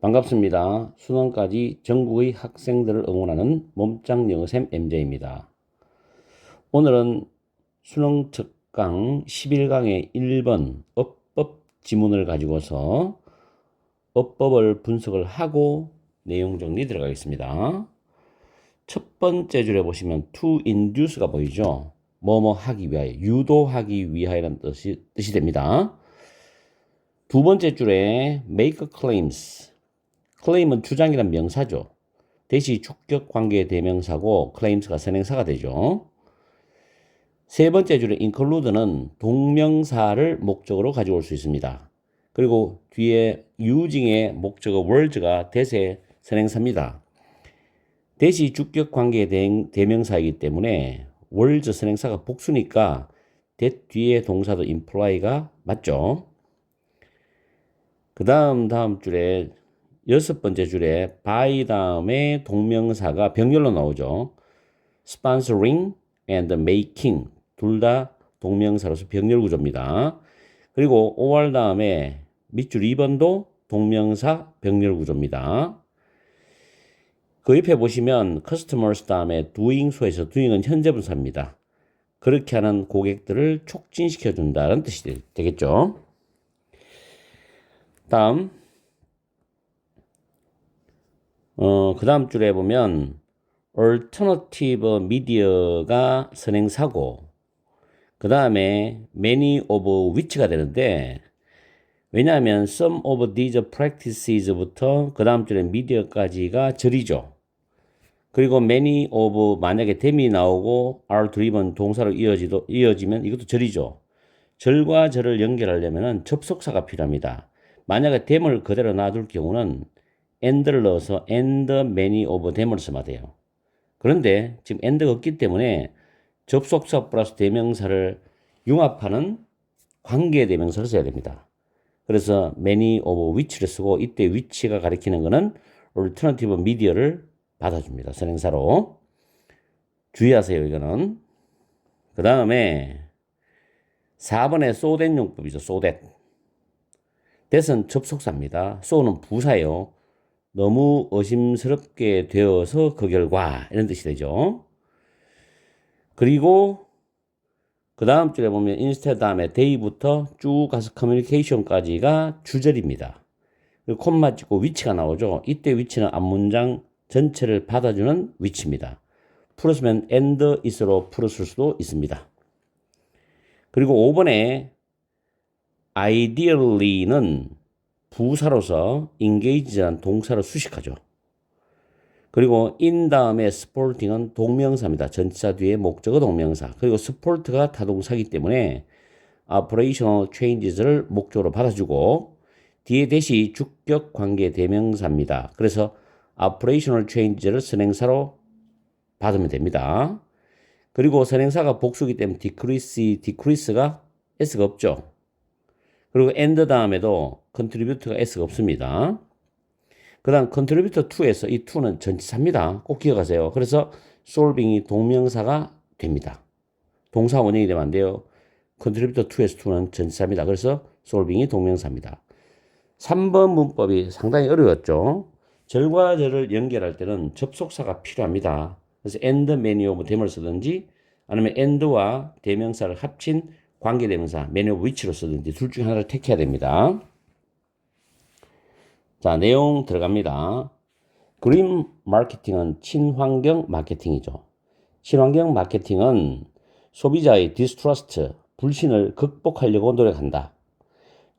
반갑습니다. 수능까지 전국의 학생들을 응원하는 몸짱 영어쌤 MJ입니다. 오늘은 수능 특강 11강의 1번 어법 지문을 가지고서 어법을 분석을 하고 내용 정리 들어가겠습니다. 첫 번째 줄에 보시면 to induce가 보이죠? 뭐뭐 하기 위하여, 유도하기 위하여라는 뜻이 됩니다. 두 번째 줄에 make claims. claim은 주장이란 명사죠. 대시 주격 관계 대명사고 claims가 선행사가 되죠. 세 번째 줄에 include는 동명사를 목적으로 가지고 올 수 있습니다. 그리고 뒤에 using의 목적어 words가 대세 선행사입니다. 대시 주격 관계 대명사이기 때문에 words 선행사가 복수니까 that 뒤에 동사도 imply가 맞죠. 그 다음 줄에 여섯 번째 줄에 by 다음에 동명사가 병렬로 나오죠. sponsoring and making 둘 다 동명사로서 병렬 구조입니다. 그리고 or 다음에 밑줄 2번도 동명사 병렬 구조입니다. 그 옆에 보시면 customers 다음에 doing소에서 doing은 현재 분사입니다. 그렇게 하는 고객들을 촉진시켜 준다는 뜻이 되겠죠. 다음 그 다음 줄에 보면 alternative media가 선행사고 그 다음에 many of which가 되는데 왜냐하면 some of these practices부터 그 다음 줄에 media까지가 절이죠. 그리고 many of 만약에 them이 나오고 are driven 동사로 이어지면 이것도 절이죠. 절과 절을 연결하려면 접속사가 필요합니다. 만약에 them을 그대로 놔둘 경우는 and를 넣어서 and many of them을 쓰면 돼요. 그런데 지금 and가 없기 때문에 접속사 플러스 대명사를 융합하는 관계 대명사를 써야 됩니다. 그래서 many of which를 쓰고 이때 which가 가리키는 것은 alternative media를 받아줍니다. 선행사로. 주의하세요, 이거는. 그 다음에 4번에 so that 용법이죠. so that. that은 접속사입니다. so는 부사예요. 너무 의심스럽게 되어서 그 결과 이런 뜻이 되죠. 그리고 그 다음 줄에 보면 instead 다음에 day부터 쭉 가서 communication까지가 주절입니다. 그리고 콤마 찍고 위치가 나오죠. 이때 위치는 앞문장 전체를 받아주는 위치입니다. 풀었으면 and is로 풀었을 수도 있습니다. 그리고 5번에 ideally는 부사로서 engage란 동사로 수식하죠. 그리고 in 다음에 sporting은 동명사입니다. 전치사 뒤에 목적어 동명사. 그리고 sport가 타동사이기 때문에 operational changes를 목적으로 받아주고 뒤에 대시 주격 관계 대명사입니다. 그래서 operational changes를 선행사로 받으면 됩니다. 그리고 선행사가 복수이기 때문에 decrease가 s가 없죠. 그리고 and 다음에도 contribute가 s가 없습니다. 그 다음 contributor to에서 이 to는 전치사입니다. 꼭 기억하세요. 그래서 solving이 동명사가 됩니다. 동사 원형이 되면 안 돼요. contributor to에서 to는 전치사입니다. 그래서 solving이 동명사입니다. 3번 문법이 상당히 어려웠죠. 절과 절을 연결할 때는 접속사가 필요합니다. 그래서 and many of them을 쓰든지 아니면 and와 대명사를 합친 관계대명사 many of which로 쓰든지 둘 중에 하나를 택해야 됩니다. 자, 내용 들어갑니다. 그린 마케팅은 친환경 마케팅이죠. 친환경 마케팅은 소비자의 distrust, 불신을 극복하려고 노력한다.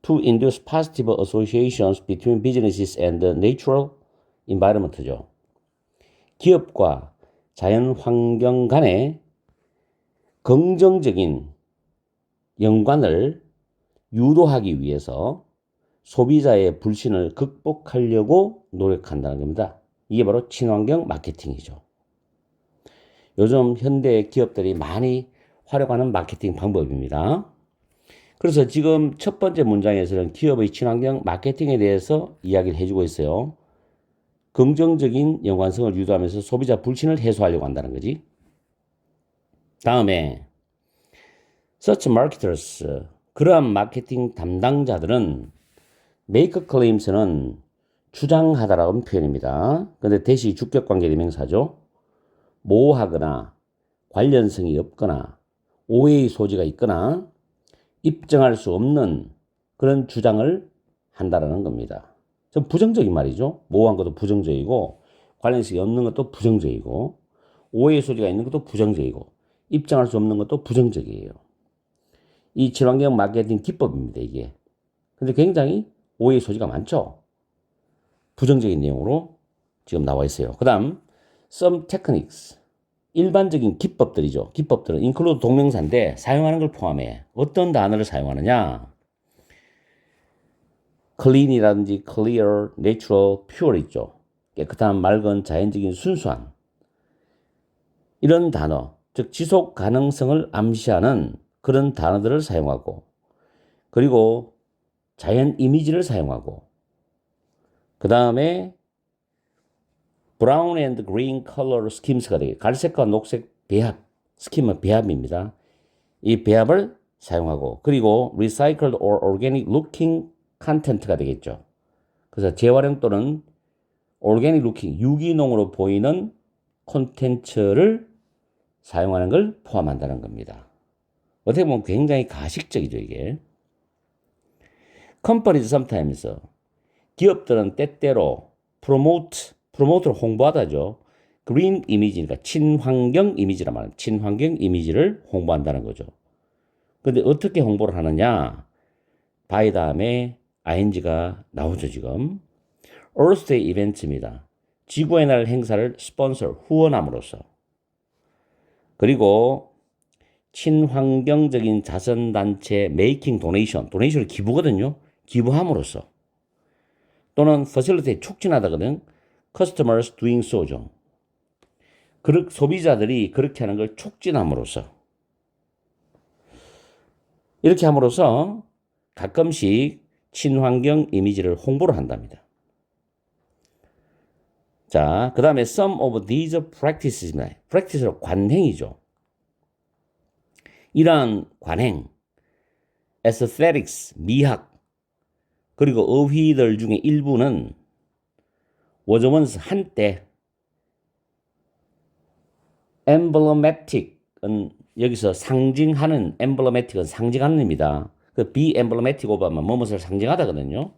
To induce positive associations between businesses and the natural environment죠. 기업과 자연 환경 간의 긍정적인 연관을 유도하기 위해서 소비자의 불신을 극복하려고 노력한다는 겁니다. 이게 바로 친환경 마케팅이죠. 요즘 현대 기업들이 많이 활용하는 마케팅 방법입니다. 그래서 지금 첫 번째 문장에서는 기업의 친환경 마케팅에 대해서 이야기를 해주고 있어요. 긍정적인 연관성을 유도하면서 소비자 불신을 해소하려고 한다는 거지. 다음에 such marketers, 그러한 마케팅 담당자들은 make claims는 주장하다라는 표현입니다. 근데 대시 주격관계대명사죠. 모호하거나 관련성이 없거나 오해의 소지가 있거나 입증할 수 없는 그런 주장을 한다라는 겁니다. 좀 부정적인 말이죠. 모호한 것도 부정적이고 관련성이 없는 것도 부정적이고 오해의 소지가 있는 것도 부정적이고 입증할 수 없는 것도 부정적이에요. 이 친환경 마케팅 기법입니다, 이게. 근데 굉장히 오해의 소지가 많죠. 부정적인 내용으로 지금 나와 있어요. 그 다음 some techniques, 일반적인 기법들이죠. 기법들은 include 동명사인데 사용하는 걸 포함해. 어떤 단어를 사용하느냐? clean이라든지 clear, natural, pure 있죠. 깨끗한, 맑은, 자연적인, 순수한 이런 단어, 즉 지속 가능성을 암시하는 그런 단어들을 사용하고, 그리고 자연 이미지를 사용하고, 그 다음에 brown and green color schemes가 되게, 갈색과 녹색 배합, 스킴은 배합입니다. 이 배합을 사용하고, 그리고 recycled or organic looking content가 되겠죠. 그래서 재활용 또는 organic looking, 유기농으로 보이는 콘텐츠를 사용하는 걸 포함한다는 겁니다. 어떻게 보면 굉장히 가식적이죠, 이게. Companies sometimes, 기업들은 때때로 promote를 홍보하다죠. green 이미지니까 친환경 이미지란 말이에요. 친환경 이미지를 홍보한다는 거죠. 근데 어떻게 홍보를 하느냐? by 다음에 ing가 나오죠, 지금. Earth Day 이벤트입니다. 지구의 날 행사를 스폰서, 후원함으로써. 그리고 친환경적인 자선단체 making donation, 도네이션은 기부거든요. 기부함으로써. 또는 facilitate, 촉진하다거든. customers doing so죠. 소비자들이 그렇게 하는 걸 촉진함으로써. 이렇게 함으로써 가끔씩 친환경 이미지를 홍보를 한답니다. 자, 그 다음에 some of these practices입니다. practice로 관행이죠. 이러한 관행, aesthetics, 미학, 그리고 어휘들 중에 일부는 was once 한때 emblematic은 여기서 상징하는, emblematic은 상징하는 입니다. 그 be emblematic of 하면 무엇을 상징하다거든요.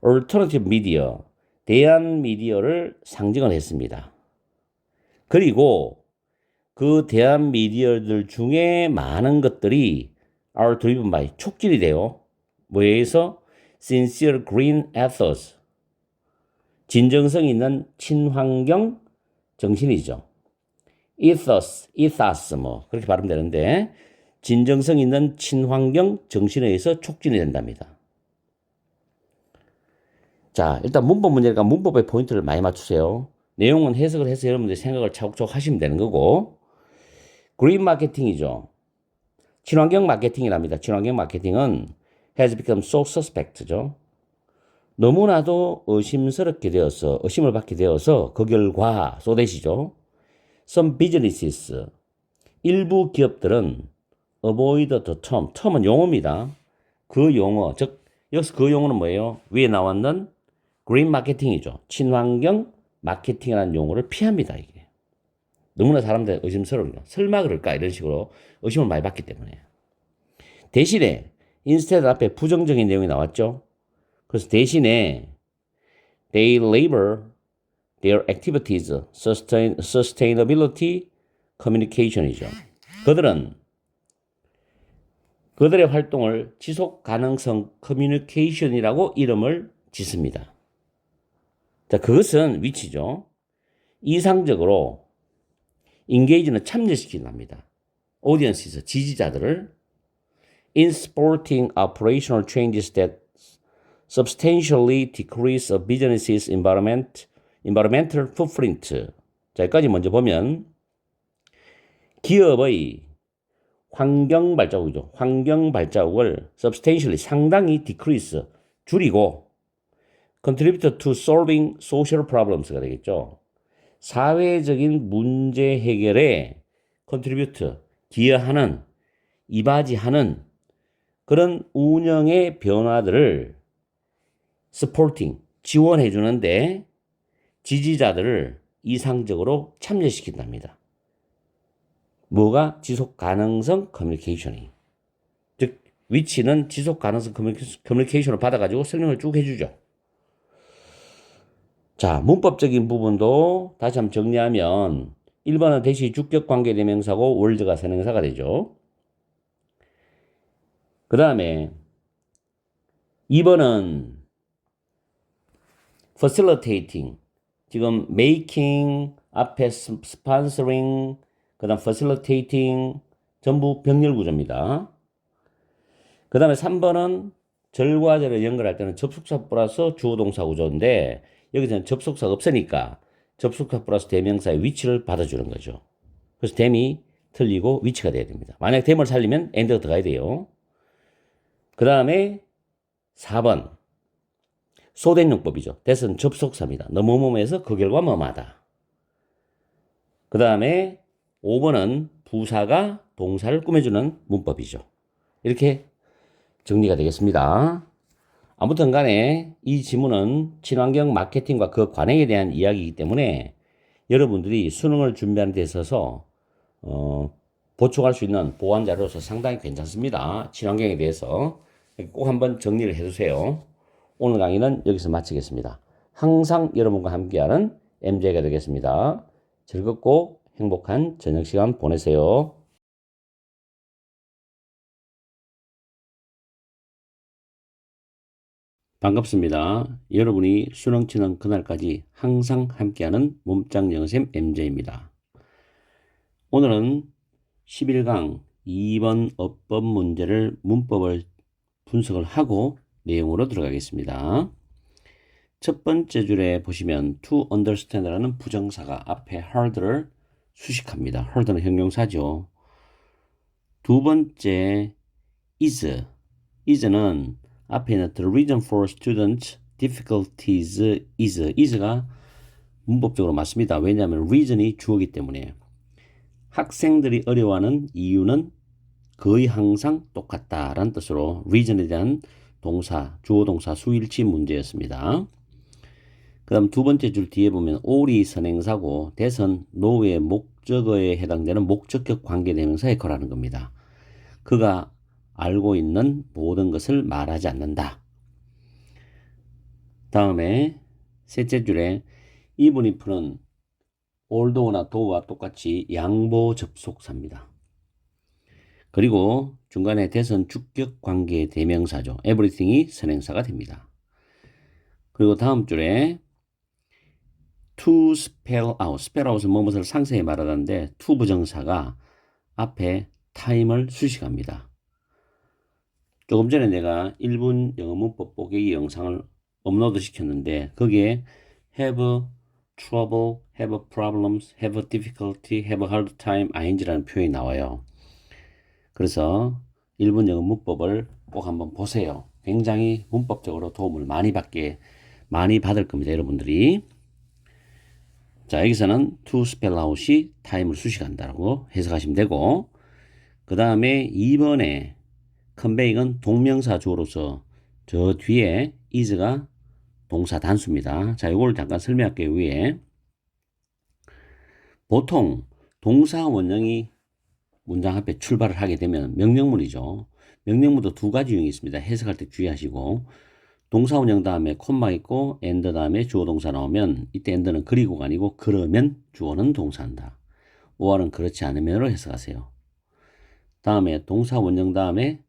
alternative media, 대한 미디어를 상징을 했습니다. 그리고 그 대한 미디어들 중에 많은 것들이 are driven by, 촉진이 돼요. 뭐에 의해서? sincere green ethos, 진정성 있는 친환경 정신이죠. ethos 뭐 그렇게 발음되는데 진정성 있는 친환경 정신에 의해서 촉진이 된답니다. 자, 일단 문법 문제니까 문법의 포인트를 많이 맞추세요. 내용은 해석을 해서 여러분들이 생각을 차곡차곡 하시면 되는 거고, 그린 마케팅이죠. 친환경 마케팅이랍니다. 친환경 마케팅은 has become so suspect죠. 너무나도 의심스럽게 되어서, 의심을 받게 되어서 그 결과 소댓이죠. Some businesses, 일부 기업들은 avoid the term, term은 용어입니다. 그 용어, 즉 여기서 그 용어는 뭐예요? 위에 나왔는 green 마케팅이죠. 친환경 마케팅이라는 용어를 피합니다, 이게. 너무나 사람들 의심스러워요. 설마 그럴까? 이런 식으로 의심을 많이 받기 때문에. 대신에 instead 앞에 부정적인 내용이 나왔죠. 그래서 대신에 they label their activities sustainability communication이죠. 그들의 활동을 지속 가능성 커뮤니케이션이라고 이름을 짓습니다. 자, 그것은 위치죠. 이상적으로 engage는 참여시킨답니다. audience에서 지지자들을 in supporting operational changes that substantially decrease a business's environmental footprint. 자, 여기까지 먼저 보면 기업의 환경 발자국이죠. 환경 발자국을 substantially 상당히 decrease 줄이고 contribute to solving social problems가 되겠죠. 사회적인 문제 해결에 contribute 기여하는 이바지하는 그런 운영의 변화들을 supporting 지원해 주는데 지지자들을 이상적으로 참여시킨답니다. 뭐가? 지속 가능성 커뮤니케이션이. 즉 위치는 지속 가능성 커뮤니케이션을 받아가지고 설명을 쭉 해주죠. 자, 문법적인 부분도 다시 한번 정리하면 1번은 대시 주격 관계 대명사고 월드가 선행사가 되죠. 그 다음에 2번은 facilitating, 지금 making 앞에 sponsoring, 그 다음 facilitating 전부 병렬 구조입니다. 그 다음에 3번은 절과 절을 연결할 때는 접속사 플러스 주어 동사 구조인데 여기서는 접속사가 없으니까 접속사 플러스 대명사의 위치를 받아주는 거죠. 그래서 댐이 틀리고 위치가 돼야 됩니다. 만약 댐을 살리면 엔드가 들어가야 돼요. 그 다음에 4번 소된 용법이죠. that은 접속사입니다. 너뭐뭐해서 그 결과 뭐뭐하다. 그 다음에 5번은 부사가 동사를 꾸며주는 문법이죠. 이렇게 정리가 되겠습니다. 아무튼 간에 이 지문은 친환경 마케팅과 그 관행에 대한 이야기이기 때문에 여러분들이 수능을 준비하는 데 있어서 보충할 수 있는 보완 자료로서 상당히 괜찮습니다. 친환경에 대해서 꼭 한번 정리를 해주세요. 오늘 강의는 여기서 마치겠습니다. 항상 여러분과 함께하는 MJ가 되겠습니다. 즐겁고 행복한 저녁 시간 보내세요. 반갑습니다. 여러분이 수능 치는 그날까지 항상 함께하는 몸짱 영어쌤 MJ입니다. 오늘은 11강 2번 어법 문제를 문법을 분석을 하고 내용으로 들어가겠습니다. 첫 번째 줄에 보시면 to understand라는 부정사가 앞에 hard를 수식합니다. hard는 형용사죠. 두 번째 is는 앞에 있는 the reason for student difficulties is가 문법적으로 맞습니다. 왜냐하면 reason이 주어이기 때문에 학생들이 어려워하는 이유는 거의 항상 똑같다라는 뜻으로 reason에 대한 동사, 주어 동사 수일치 문제였습니다. 그 다음 두 번째 줄 뒤에 보면 all이 선행사고 that은 no의 목적어에 해당되는 목적격 관계대명사의 거라는 겁니다. 그가 알고 있는 모든 것을 말하지 않는다. 다음에 셋째 줄에 even if는 although나 though와 똑같이 양보 접속사입니다. 그리고 중간에 that은 주격 관계 대명사죠. everything이 선행사가 됩니다. 그리고 다음 줄에 to spell out, spell out은 무엇을 상세히 말하는데 to 부정사가 앞에 time을 수식합니다. 조금 전에 내가 1분 영어 문법 보기 영상을 업로드 시켰는데 거기에 have trouble, have problems, have difficulty, have hard time, ing라는 표현이 나와요. 그래서 1분 영어 문법을 꼭 한번 보세요. 굉장히 문법적으로 도움을 많이 받을 겁니다. 여러분들이. 자, 여기서는 to spell out이 time을 수식한다고 해석하시면 되고, 그 다음에 2번에 conveying은 동명사 주어로서 저 뒤에 is가 동사 단수입니다. 자, 이걸 잠깐 설명할게요. 위에 보통 동사 원형이 문장 앞에 출발을 하게 되면 명령문이죠. 명령문도 두 가지 유형이 있습니다. 해석할 때 주의하시고 동사 원형 다음에 콤마 있고 and 다음에 주어 동사 나오면 이때 and는 그리고가 아니고 그러면 주어는 동사한다. or은 그렇지 않으면으로 해석하세요. 다음에 동사 원형 다음에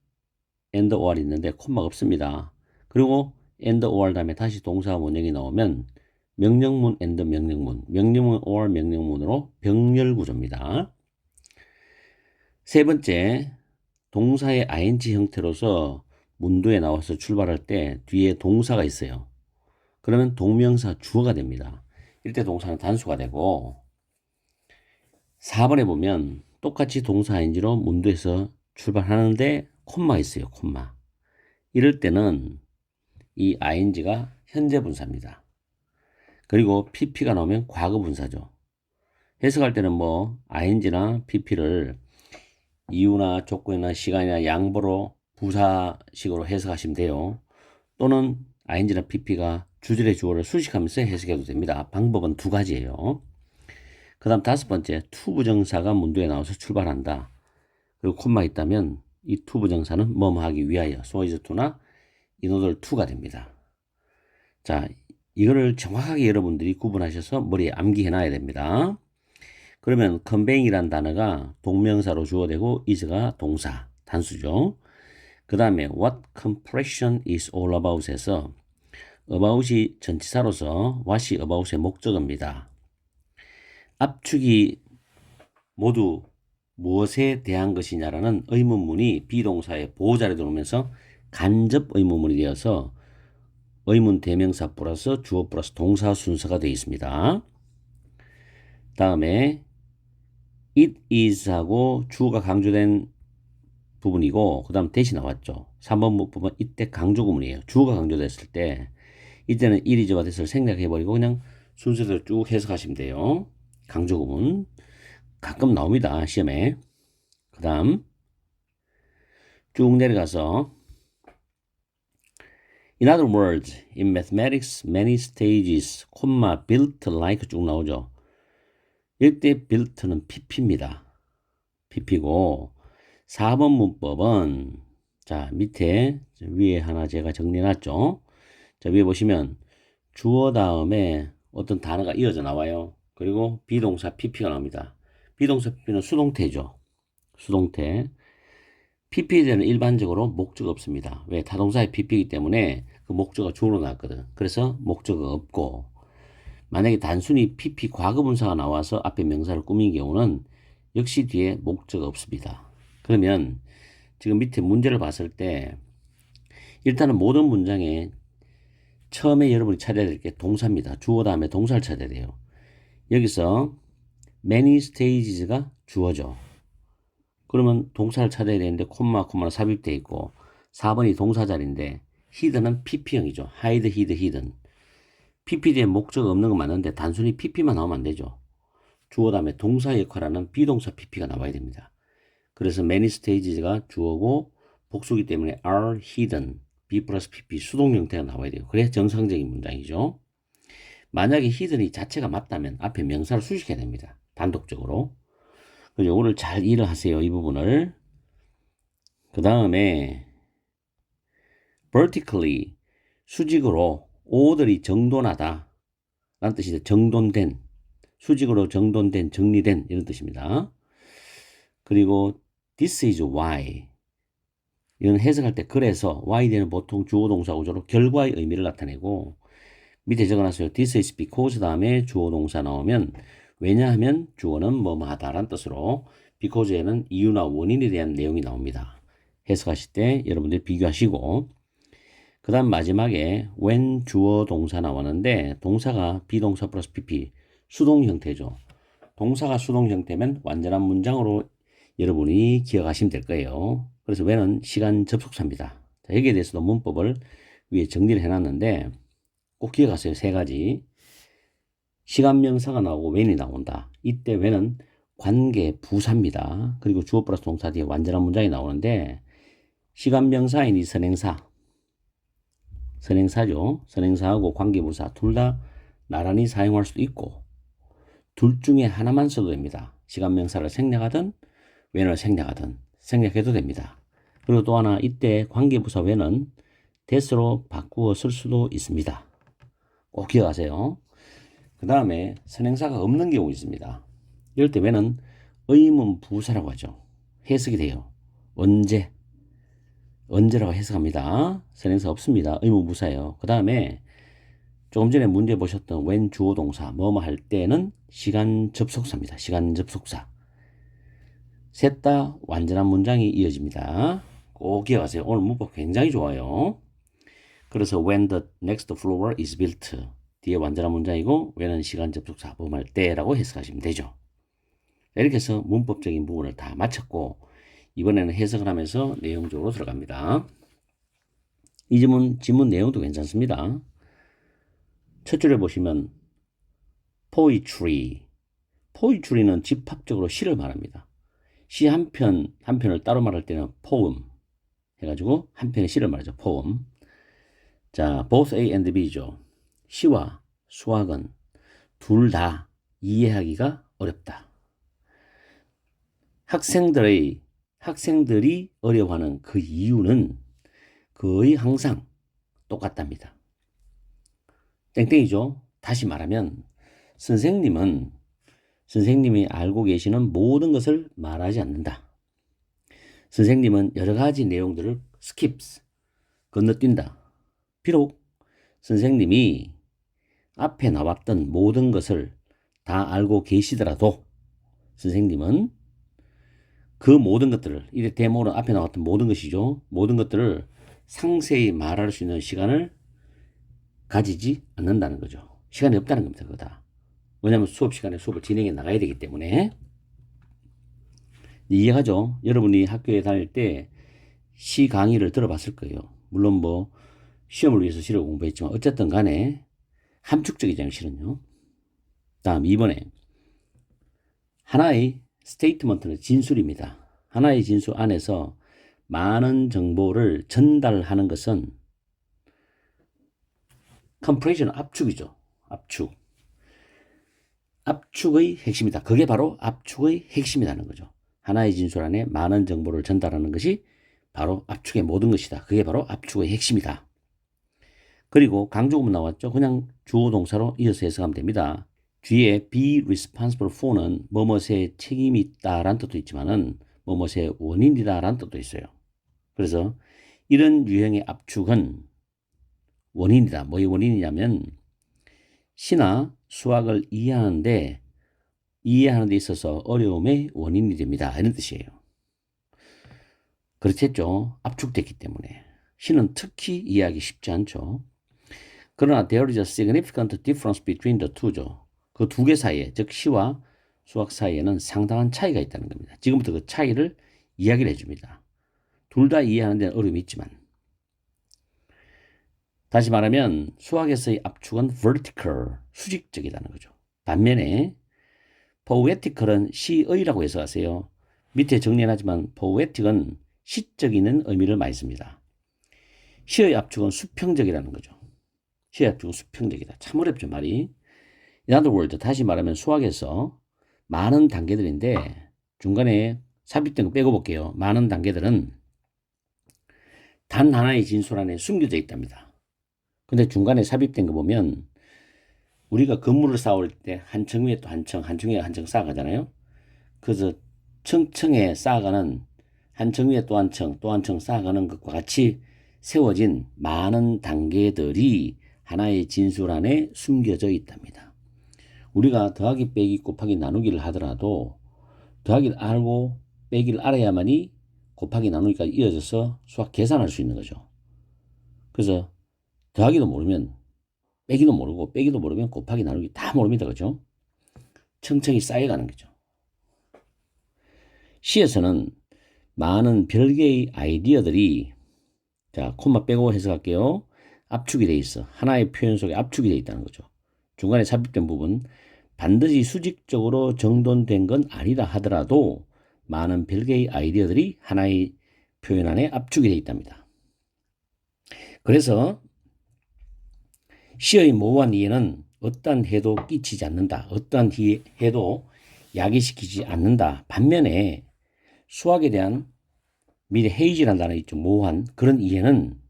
and or 있는데 콤마가 없습니다. 그리고 and or 다음에 다시 동사 원형이 나오면 명령문 and 명령문 or 명령문으로 병렬 구조입니다. 세 번째, 동사의 ing 형태로서 문도에 나와서 출발할 때 뒤에 동사가 있어요. 그러면 동명사 주어가 됩니다. 이때 동사는 단수가 되고 4번에 보면 똑같이 동사 ing로 문도에서 출발하는데 콤마 있어요. 콤마. 이럴 때는 이 ing가 현재 분사입니다. 그리고 pp가 나오면 과거 분사죠. 해석할 때는 뭐 ing나 pp를 이유나 조건이나 시간이나 양보로 부사식으로 해석하시면 돼요. 또는 ing나 pp가 주절의 주어를 수식하면서 해석해도 됩니다. 방법은 두 가지예요. 그 다음 다섯 번째, 투부정사가 문두에 나와서 출발한다. 그리고 콤마 있다면 이 투부정사는 뭐뭐 하기 위하여, so is to나 in order to가 됩니다. 자, 이거를 정확하게 여러분들이 구분하셔서 머리에 암기해 놔야 됩니다. 그러면 conveying이라는 단어가 동명사로 주어되고 is가 동사, 단수죠. 그 다음에 what compression is all about 에서 about이 전치사로서 what이 about의 목적어입니다. 압축이 모두 무엇에 대한 것이냐라는 의문문이 비동사의 보호자리에 들어오면서 간접 의문문이 되어서 의문 대명사 플러스 주어 플러스 동사 순서가 되어 있습니다. 다음에 it is하고 주어가 강조된 부분이고 그 다음 대시 나왔죠. 3번 부분 이때 강조 구문이에요. 주어가 강조됐을 때 이때는 it is와 that을 생략해버리고 그냥 순서대로 쭉 해석하시면 돼요. 강조 구문 가끔 나옵니다. 시험에. 그 다음 쭉 내려가서 In other words, in mathematics, many stages, built like 쭉 나오죠. 이때 built는 pp입니다. pp고 4번 문법은 자 밑에 위에 하나 제가 정리해놨죠. 자 위에 보시면 주어 다음에 어떤 단어가 이어져 나와요. 그리고 비동사 pp가 나옵니다. 비동사 pp는 수동태죠. 수동태. pp에는 일반적으로 목적어 없습니다. 왜? 타동사의 pp이기 때문에 그 목적어가 주어로 나왔거든. 그래서 목적어 없고 만약에 단순히 pp 과거분사가 나와서 앞에 명사를 꾸민 경우는 역시 뒤에 목적어 없습니다. 그러면 지금 밑에 문제를 봤을 때 일단은 모든 문장에 처음에 여러분이 찾아야 될 게 동사입니다. 주어 다음에 동사를 찾아야 돼요. 여기서 many stages가 주어죠. 그러면 동사를 찾아야 되는데 콤마는 삽입되어 있고 4번이 동사 자리인데 hidden은 pp형이죠. hide, hidden. pp 뒤에 목적어 없는 건 맞는데 단순히 pp만 나오면 안 되죠. 주어 다음에 동사 역할하는 비동사 pp가 나와야 됩니다. 그래서 many stages가 주어고 복수기 때문에 are hidden, b 플러스 pp 수동 형태가 나와야 돼요. 그래야 정상적인 문장이죠. 만약에 hidden이 자체가 맞다면 앞에 명사를 수식해야 됩니다. 단독적으로. 그래서 요거를 잘 이해를 하세요. 이 부분을. 그 다음에 vertically 수직으로 오들이 정돈하다 라는 뜻이죠. 정돈된 수직으로 정돈된 정리된 이런 뜻입니다. 그리고 this is why 이건 해석할 때 그래서 why에는 보통 주어 동사 구조로 결과의 의미를 나타내고 밑에 적어놨어요. this is because 다음에 주어 동사 나오면 왜냐하면 주어는 뭐뭐 하다라는 뜻으로 because에는 이유나 원인에 대한 내용이 나옵니다. 해석하실 때 여러분들 비교하시고 그 다음 마지막에 when 주어 동사 나왔는데 동사가 비동사 플러스 pp 수동 형태죠. 동사가 수동 형태면 완전한 문장으로 여러분이 기억하시면 될 거예요. 그래서 when은 시간 접속사입니다. 자, 여기에 대해서도 문법을 위에 정리를 해놨는데 꼭 기억하세요. 세 가지. 시간 명사가 나오고 when이 나온다. 이때 when은 관계 부사입니다. 그리고 주어 플러스 동사 뒤에 완전한 문장이 나오는데 시간 명사인 이 선행사죠. 선행사하고 관계부사 둘 다 나란히 사용할 수도 있고 둘 중에 하나만 써도 됩니다. 시간 명사를 생략하든 when을 생략해도 됩니다. 그리고 또 하나 이때 관계부사 when은 that으로 바꾸어 쓸 수도 있습니다. 꼭 기억하세요. 그 다음에 선행사가 없는 경우 있습니다. 이럴 때 when은 의문 부사라고 하죠. 해석이 돼요. 언제라고 해석합니다. 선행사 없습니다. 의문 부사예요. 그 다음에 조금 전에 문제 보셨던 when 주어 동사 뭐뭐 할 때는 시간 접속사입니다. 시간 접속사. 셋 다 완전한 문장이 이어집니다. 꼭 기억하세요. 오늘 문법 굉장히 좋아요. 그래서 when the next floor is built 뒤에 완전한 문장이고 when은 시간 접속사 뭐뭐 할 때라고 해석하시면 되죠. 이렇게 해서 문법적인 부분을 다 마쳤고 이번에는 해석을 하면서 내용적으로 들어갑니다. 이 지문 내용도 괜찮습니다. 첫 줄에 보시면 poetry는 집합적으로 시를 말합니다. 시 한 편을 따로 말할 때는 poem 해가지고 한 편의 시를 말하죠. poem. 자, both A and B죠. 시와 수학은 둘 다 이해하기가 어렵다. 학생들이 어려워하는 그 이유는 거의 항상 똑같답니다. 땡땡이죠. 다시 말하면 선생님이 알고 계시는 모든 것을 말하지 않는다. 선생님은 여러 가지 내용들을 skips, 건너뛴다. 비록 선생님이 앞에 나왔던 모든 것을 다 알고 계시더라도 선생님은 그 모든 것들을, 이 데모는 앞에 나왔던 모든 것이죠. 모든 것들을 상세히 말할 수 있는 시간을 가지지 않는다는 거죠. 시간이 없다는 겁니다. 그거 다. 왜냐하면 수업 시간에 수업을 진행해 나가야 되기 때문에. 이해하죠? 여러분이 학교에 다닐 때 시 강의를 들어봤을 거예요. 물론 뭐 시험을 위해서 시를 공부했지만 어쨌든 간에 함축적이잖아요. 시는요. 다음 2번에 하나의 스테이트먼트는 진술입니다. 하나의 진술 안에서 많은 정보를 전달하는 것은 컴프레션, 압축이죠. 압축의 핵심이다. 그게 바로 압축의 핵심이라는 거죠. 하나의 진술 안에 많은 정보를 전달하는 것이 바로 압축의 모든 것이다. 그게 바로 압축의 핵심이다. 그리고 강조구문 나왔죠. 그냥 주어 동사로 이어서 해석하면 됩니다. 뒤에 be responsible for는 뭐뭇에 책임이 있다라는 뜻도 있지만은 뭐뭇의 원인이다라는 뜻도 있어요. 그래서 이런 유형의 압축은 원인이다. 뭐의 원인이냐면 시나 수학을 이해하는 데 있어서 어려움의 원인이 됩니다. 이런 뜻이에요. 그렇겠죠. 압축됐기 때문에. 시는 특히 이해하기 쉽지 않죠. 그러나 there is a significant difference between the two죠. 그 두 개 사이에, 즉 시와 수학 사이에는 상당한 차이가 있다는 겁니다. 지금부터 그 차이를 이야기를 해줍니다. 둘 다 이해하는 데는 어려움이 있지만. 다시 말하면 수학에서의 압축은 vertical, 수직적이라는 거죠. 반면에 poetical은 시의라고 해석하세요. 밑에 정리하지만 poetic은 시적인 의미를 많이 씁니다. 시의 압축은 수평적이라는 거죠. 시의 압축은 수평적이다. 참 어렵죠, 말이. In other words, 다시 말하면 수학에서 많은 단계들인데 중간에 삽입된 거 빼고 볼게요. 많은 단계들은 단 하나의 진술 안에 숨겨져 있답니다. 근데 중간에 삽입된 거 보면 우리가 건물을 쌓을 때 한 층 위에 또 한 층, 한 층 위에 한 층 쌓아가잖아요. 그래서 층층에 쌓아가는 한 층 위에 또 한 층, 또 한 층 쌓아가는 것과 같이 세워진 많은 단계들이 하나의 진술 안에 숨겨져 있답니다. 우리가 더하기, 빼기, 곱하기, 나누기를 하더라도 더하기를 알고 빼기를 알아야만이 곱하기, 나누기까지 이어져서 수학 계산할 수 있는 거죠. 그래서 더하기도 모르면 빼기도 모르고 빼기도 모르면 곱하기, 나누기 다 모릅니다. 그죠? 층층이 쌓여가는 거죠. 시에서는 많은 별개의 아이디어들이, 자, 콤마 빼고 해석할게요. 압축이 돼 있어. 하나의 표현 속에 압축이 돼 있다는 거죠. 중간에 삽입된 부분, 반드시 수직적으로 정돈된 건 아니다 하더라도 많은 별개의 아이디어들이 하나의 표현 안에 압축이 돼 있답니다. 그래서 시의 모호한 이해는 어떠한 해도 끼치지 않는다. 어떠한 해도 야기시키지 않는다. 반면에 수학에 대한 미래 헤이지라는 단어 있죠. 모호한 그런 이해는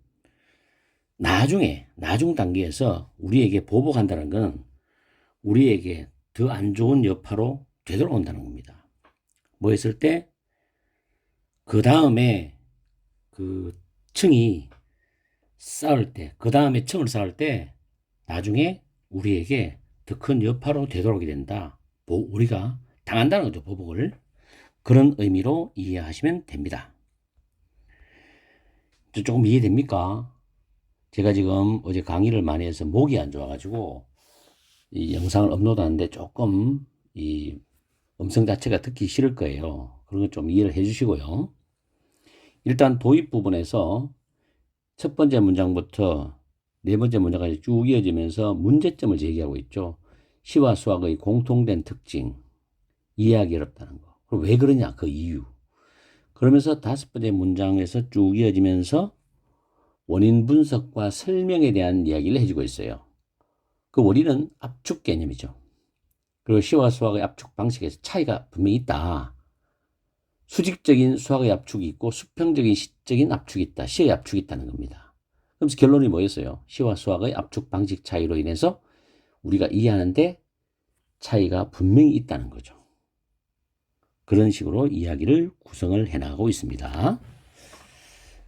나중 단계에서 우리에게 보복한다는 것은 우리에게 더 안 좋은 여파로 되돌아온다는 겁니다. 뭐 했을 때, 그 다음에 그 층이 쌓을 때, 그 다음에 층을 쌓을 때 나중에 우리에게 더 큰 여파로 되돌아오게 된다. 우리가 당한다는 거죠. 보복을. 그런 의미로 이해하시면 됩니다. 조금 이해됩니까? 제가 지금 어제 강의를 많이 해서 목이 안 좋아가지고 이 영상을 업로드하는데 조금 이 음성 자체가 듣기 싫을 거예요. 그런 거 좀 이해를 해 주시고요. 일단 도입 부분에서 첫 번째 문장부터 네 번째 문장까지 쭉 이어지면서 문제점을 제기하고 있죠. 시와 수학의 공통된 특징, 이해하기 어렵다는 거. 그럼 왜 그러냐, 그 이유. 그러면서 다섯 번째 문장에서 쭉 이어지면서 원인 분석과 설명에 대한 이야기를 해주고 있어요. 그 원인은 압축 개념이죠. 그리고 시와 수학의 압축 방식에서 차이가 분명히 있다. 수직적인 수학의 압축이 있고 수평적인 시적인 압축이 있다. 시의 압축이 있다는 겁니다. 그래서 결론이 뭐였어요? 시와 수학의 압축 방식 차이로 인해서 우리가 이해하는데 차이가 분명히 있다는 거죠. 그런 식으로 이야기를 구성을 해나가고 있습니다.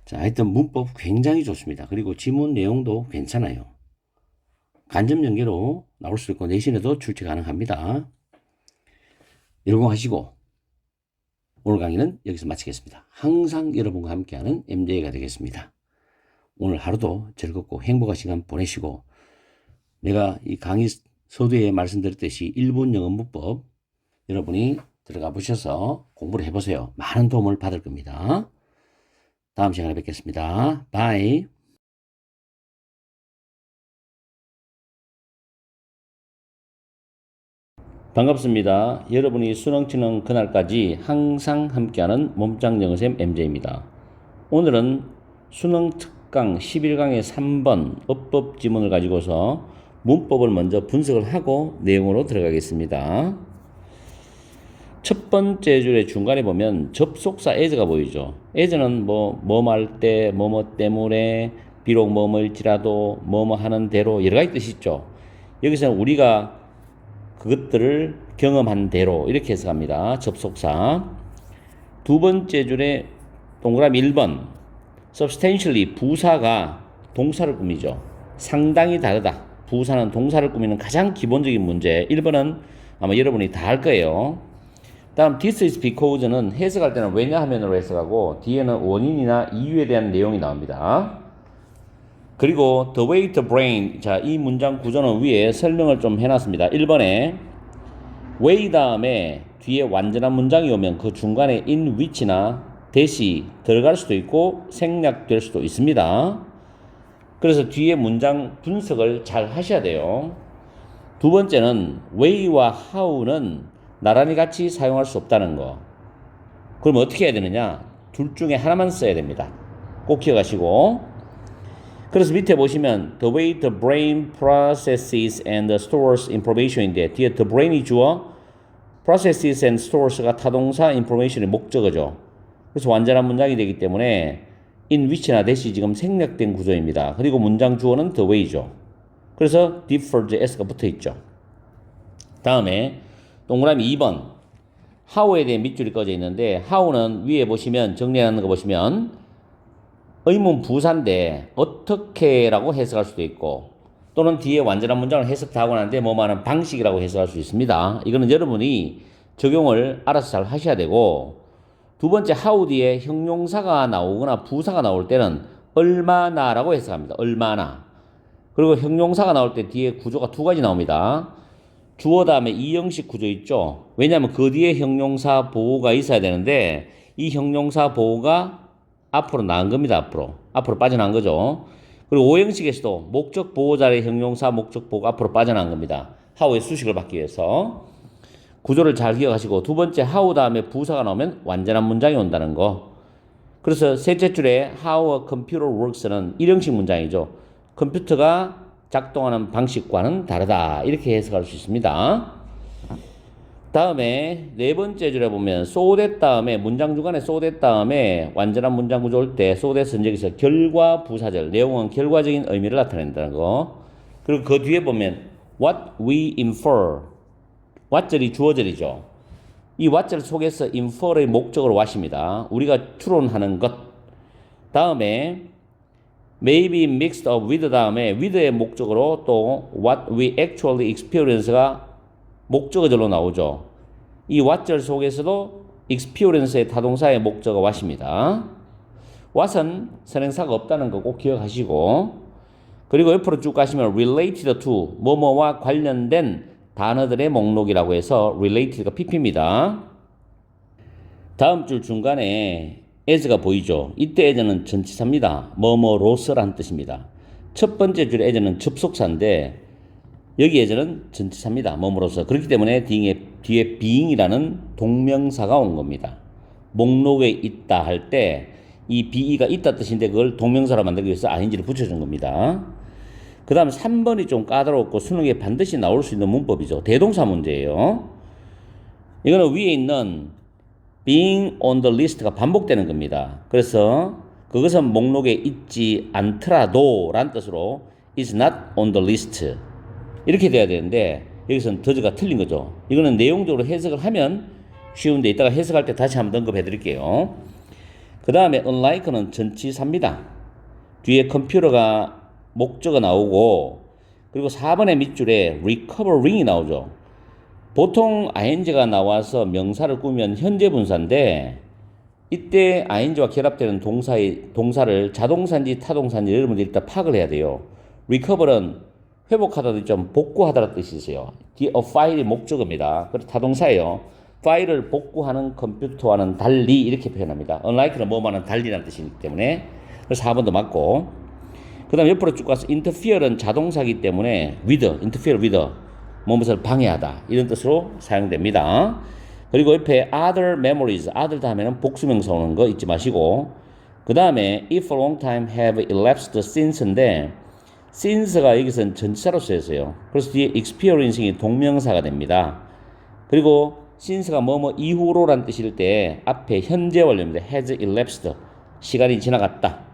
자, 하여튼 문법 굉장히 좋습니다. 그리고 지문 내용도 괜찮아요. 간접 연계로 나올 수 있고 내신에도 출제 가능합니다. 열공하시고 오늘 강의는 여기서 마치겠습니다. 항상 여러분과 함께하는 MJ가 되겠습니다. 오늘 하루도 즐겁고 행복한 시간 보내시고 내가 이 강의 서두에 말씀드렸듯이 1분 영어 문법 여러분이 들어가 보셔서 공부를 해보세요. 많은 도움을 받을 겁니다. 다음 시간에 뵙겠습니다. 바이. 반갑습니다. 여러분이 수능 치는 그날까지 항상 함께하는 몸짱 영어쌤 MJ입니다. 오늘은 수능 특강 11강의 3번 어법 지문을 가지고서 문법을 먼저 분석을 하고 내용으로 들어가겠습니다. 첫 번째 줄의 중간에 보면 접속사 as가 보이죠. as는 뭐할 때, 뭐뭐 때문에, 비록 뭐뭐일지라도, 뭐뭐 하는 대로 여러 가지 뜻이 있죠. 여기서는 우리가 그것들을 경험한 대로 이렇게 해석합니다. 접속사. 두 번째 줄에 동그라미 1번 substantially 부사가 동사를 꾸미죠. 상당히 다르다. 부사는 동사를 꾸미는 가장 기본적인 문제. 1번은 아마 여러분이 다 할 거예요. 다음 this is because는 해석할 때는 왜냐하면으로 해석하고 뒤에는 원인이나 이유에 대한 내용이 나옵니다. 그리고 the way the brain, 자, 이 문장 구조는 위에 설명을 좀 해놨습니다. 1번에 way 다음에 뒤에 완전한 문장이 오면 그 중간에 in which나 대시 들어갈 수도 있고 생략될 수도 있습니다. 그래서 뒤에 문장 분석을 잘 하셔야 돼요. 두 번째는 way와 how는 나란히 같이 사용할 수 없다는 거. 그럼 어떻게 해야 되느냐? 둘 중에 하나만 써야 됩니다. 꼭 기억하시고. 그래서 밑에 보시면 the way the brain processes and stores information인데 뒤에 the brain이 주어 processes and stores가 타동사 information의 목적어죠. 그래서 완전한 문장이 되기 때문에 in which나 대시 지금 생략된 구조입니다. 그리고 문장 주어는 the way죠. 그래서 deferred s가 붙어있죠. 다음에 동그라미 2번 how에 대한 밑줄이 꺼져 있는데 how는 위에 보시면 정리하는 거 보시면 의문 부사인데 어떻게라고 해석할 수도 있고 또는 뒤에 완전한 문장을 해석 다 하고 나는데 뭐하는 방식이라고 해석할 수 있습니다. 이거는 여러분이 적용을 알아서 잘 하셔야 되고 두 번째 how 뒤에 형용사가 나오거나 부사가 나올 때는 얼마나라고 해석합니다. 얼마나. 그리고 형용사가 나올 때 뒤에 구조가 두 가지 나옵니다. 주어 다음에 이형식 구조 있죠. 왜냐하면 그 뒤에 형용사 보호가 있어야 되는데 이 형용사 보호가 앞으로 나간 겁니다. 앞으로 빠져나간 거죠. 그리고 오형식에서도 목적 보호 자리에 형용사 목적 보호가 앞으로 빠져나간 겁니다. how의 수식을 받기 위해서. 구조를 잘 기억하시고 두 번째 how 다음에 부사가 나오면 완전한 문장이 온다는 거. 그래서 셋째 줄에 how a computer works는 일형식 문장이죠. 컴퓨터가 작동하는 방식과는 다르다. 이렇게 해석할 수 있습니다. 다음에 네 번째 줄에 보면 so that 다음에 문장 중간에 so that 다음에 완전한 문장 구조 올 때 so that은 여기서 결과 부사절 내용은 결과적인 의미를 나타낸다는 거. 그리고 그 뒤에 보면 what we infer what절이 주어절이죠. 이 what절 속에서 infer의 목적으로 what입니다. 우리가 추론하는 것. 다음에 maybe mixed up with 다음에 with의 목적으로 또 what we actually experience가 목적어절로 나오죠. 이 what절 속에서도 experience의 타동사의 목적어 what입니다. what은 선행사가 없다는 거 꼭 기억하시고 그리고 옆으로 쭉 가시면 related to 뭐뭐와 관련된 단어들의 목록이라고 해서 related가 pp입니다. 다음 줄 중간에 as가 보이죠. 이때 as는 전치사입니다. 뭐뭐로서라는 뜻입니다. 첫 번째 줄에 as는 접속사인데 여기 as는 전치사입니다. 뭐뭐로서. 그렇기 때문에 뒤에 being이라는 동명사가 온 겁니다. 목록에 있다 할 때 이 be가 있다 뜻인데 그걸 동명사로 만들기 위해서 ing를 붙여준 겁니다. 그 다음 3번이 좀 까다롭고 수능에 반드시 나올 수 있는 문법이죠. 대동사 문제예요. 이거는 위에 있는 being on the list가 반복되는 겁니다. 그래서 그것은 목록에 있지 않더라도 라는 뜻으로 is not on the list 이렇게 돼야 되는데 여기서는 더즈가 틀린 거죠. 이거는 내용적으로 해석을 하면 쉬운데 이따가 해석할 때 다시 한번 언급해 드릴게요. 그 다음에 unlike는 전치사입니다. 뒤에 컴퓨터가 목적어 나오고 그리고 4번의 밑줄에 recovering이 나오죠. 보통 ing가 나와서 명사를 꾸면 현재 분사인데 이때 ing와 결합되는 동사를 자동사인지 타동사인지 여러분들이 일단 파악을 해야 돼요. recover은 회복하다도 좀 복구하다는 뜻이 있어요. 뒤에 a file이 목적어입니다. 그래서 타동사예요. 파일을 복구하는 컴퓨터와는 달리 이렇게 표현합니다. unlike는 뭐뭐는 달리라는 뜻이기 때문에 그래서 4번도 맞고 그 다음 옆으로 쭉 가서 interfere는 자동사이기 때문에 interfere with 무엇을 방해하다 이런 뜻으로 사용됩니다. 그리고 옆에 other memories other 다음에는 복수명사 오는 거 잊지 마시고 그 다음에 if a long time have elapsed since인데 since가 여기서는 전치사로 쓰였어요. 그래서 뒤에 experiencing이 동명사가 됩니다. 그리고 since가 뭐뭐 이후로란 뜻일 때 앞에 현재 완료입니다. has elapsed 시간이 지나갔다.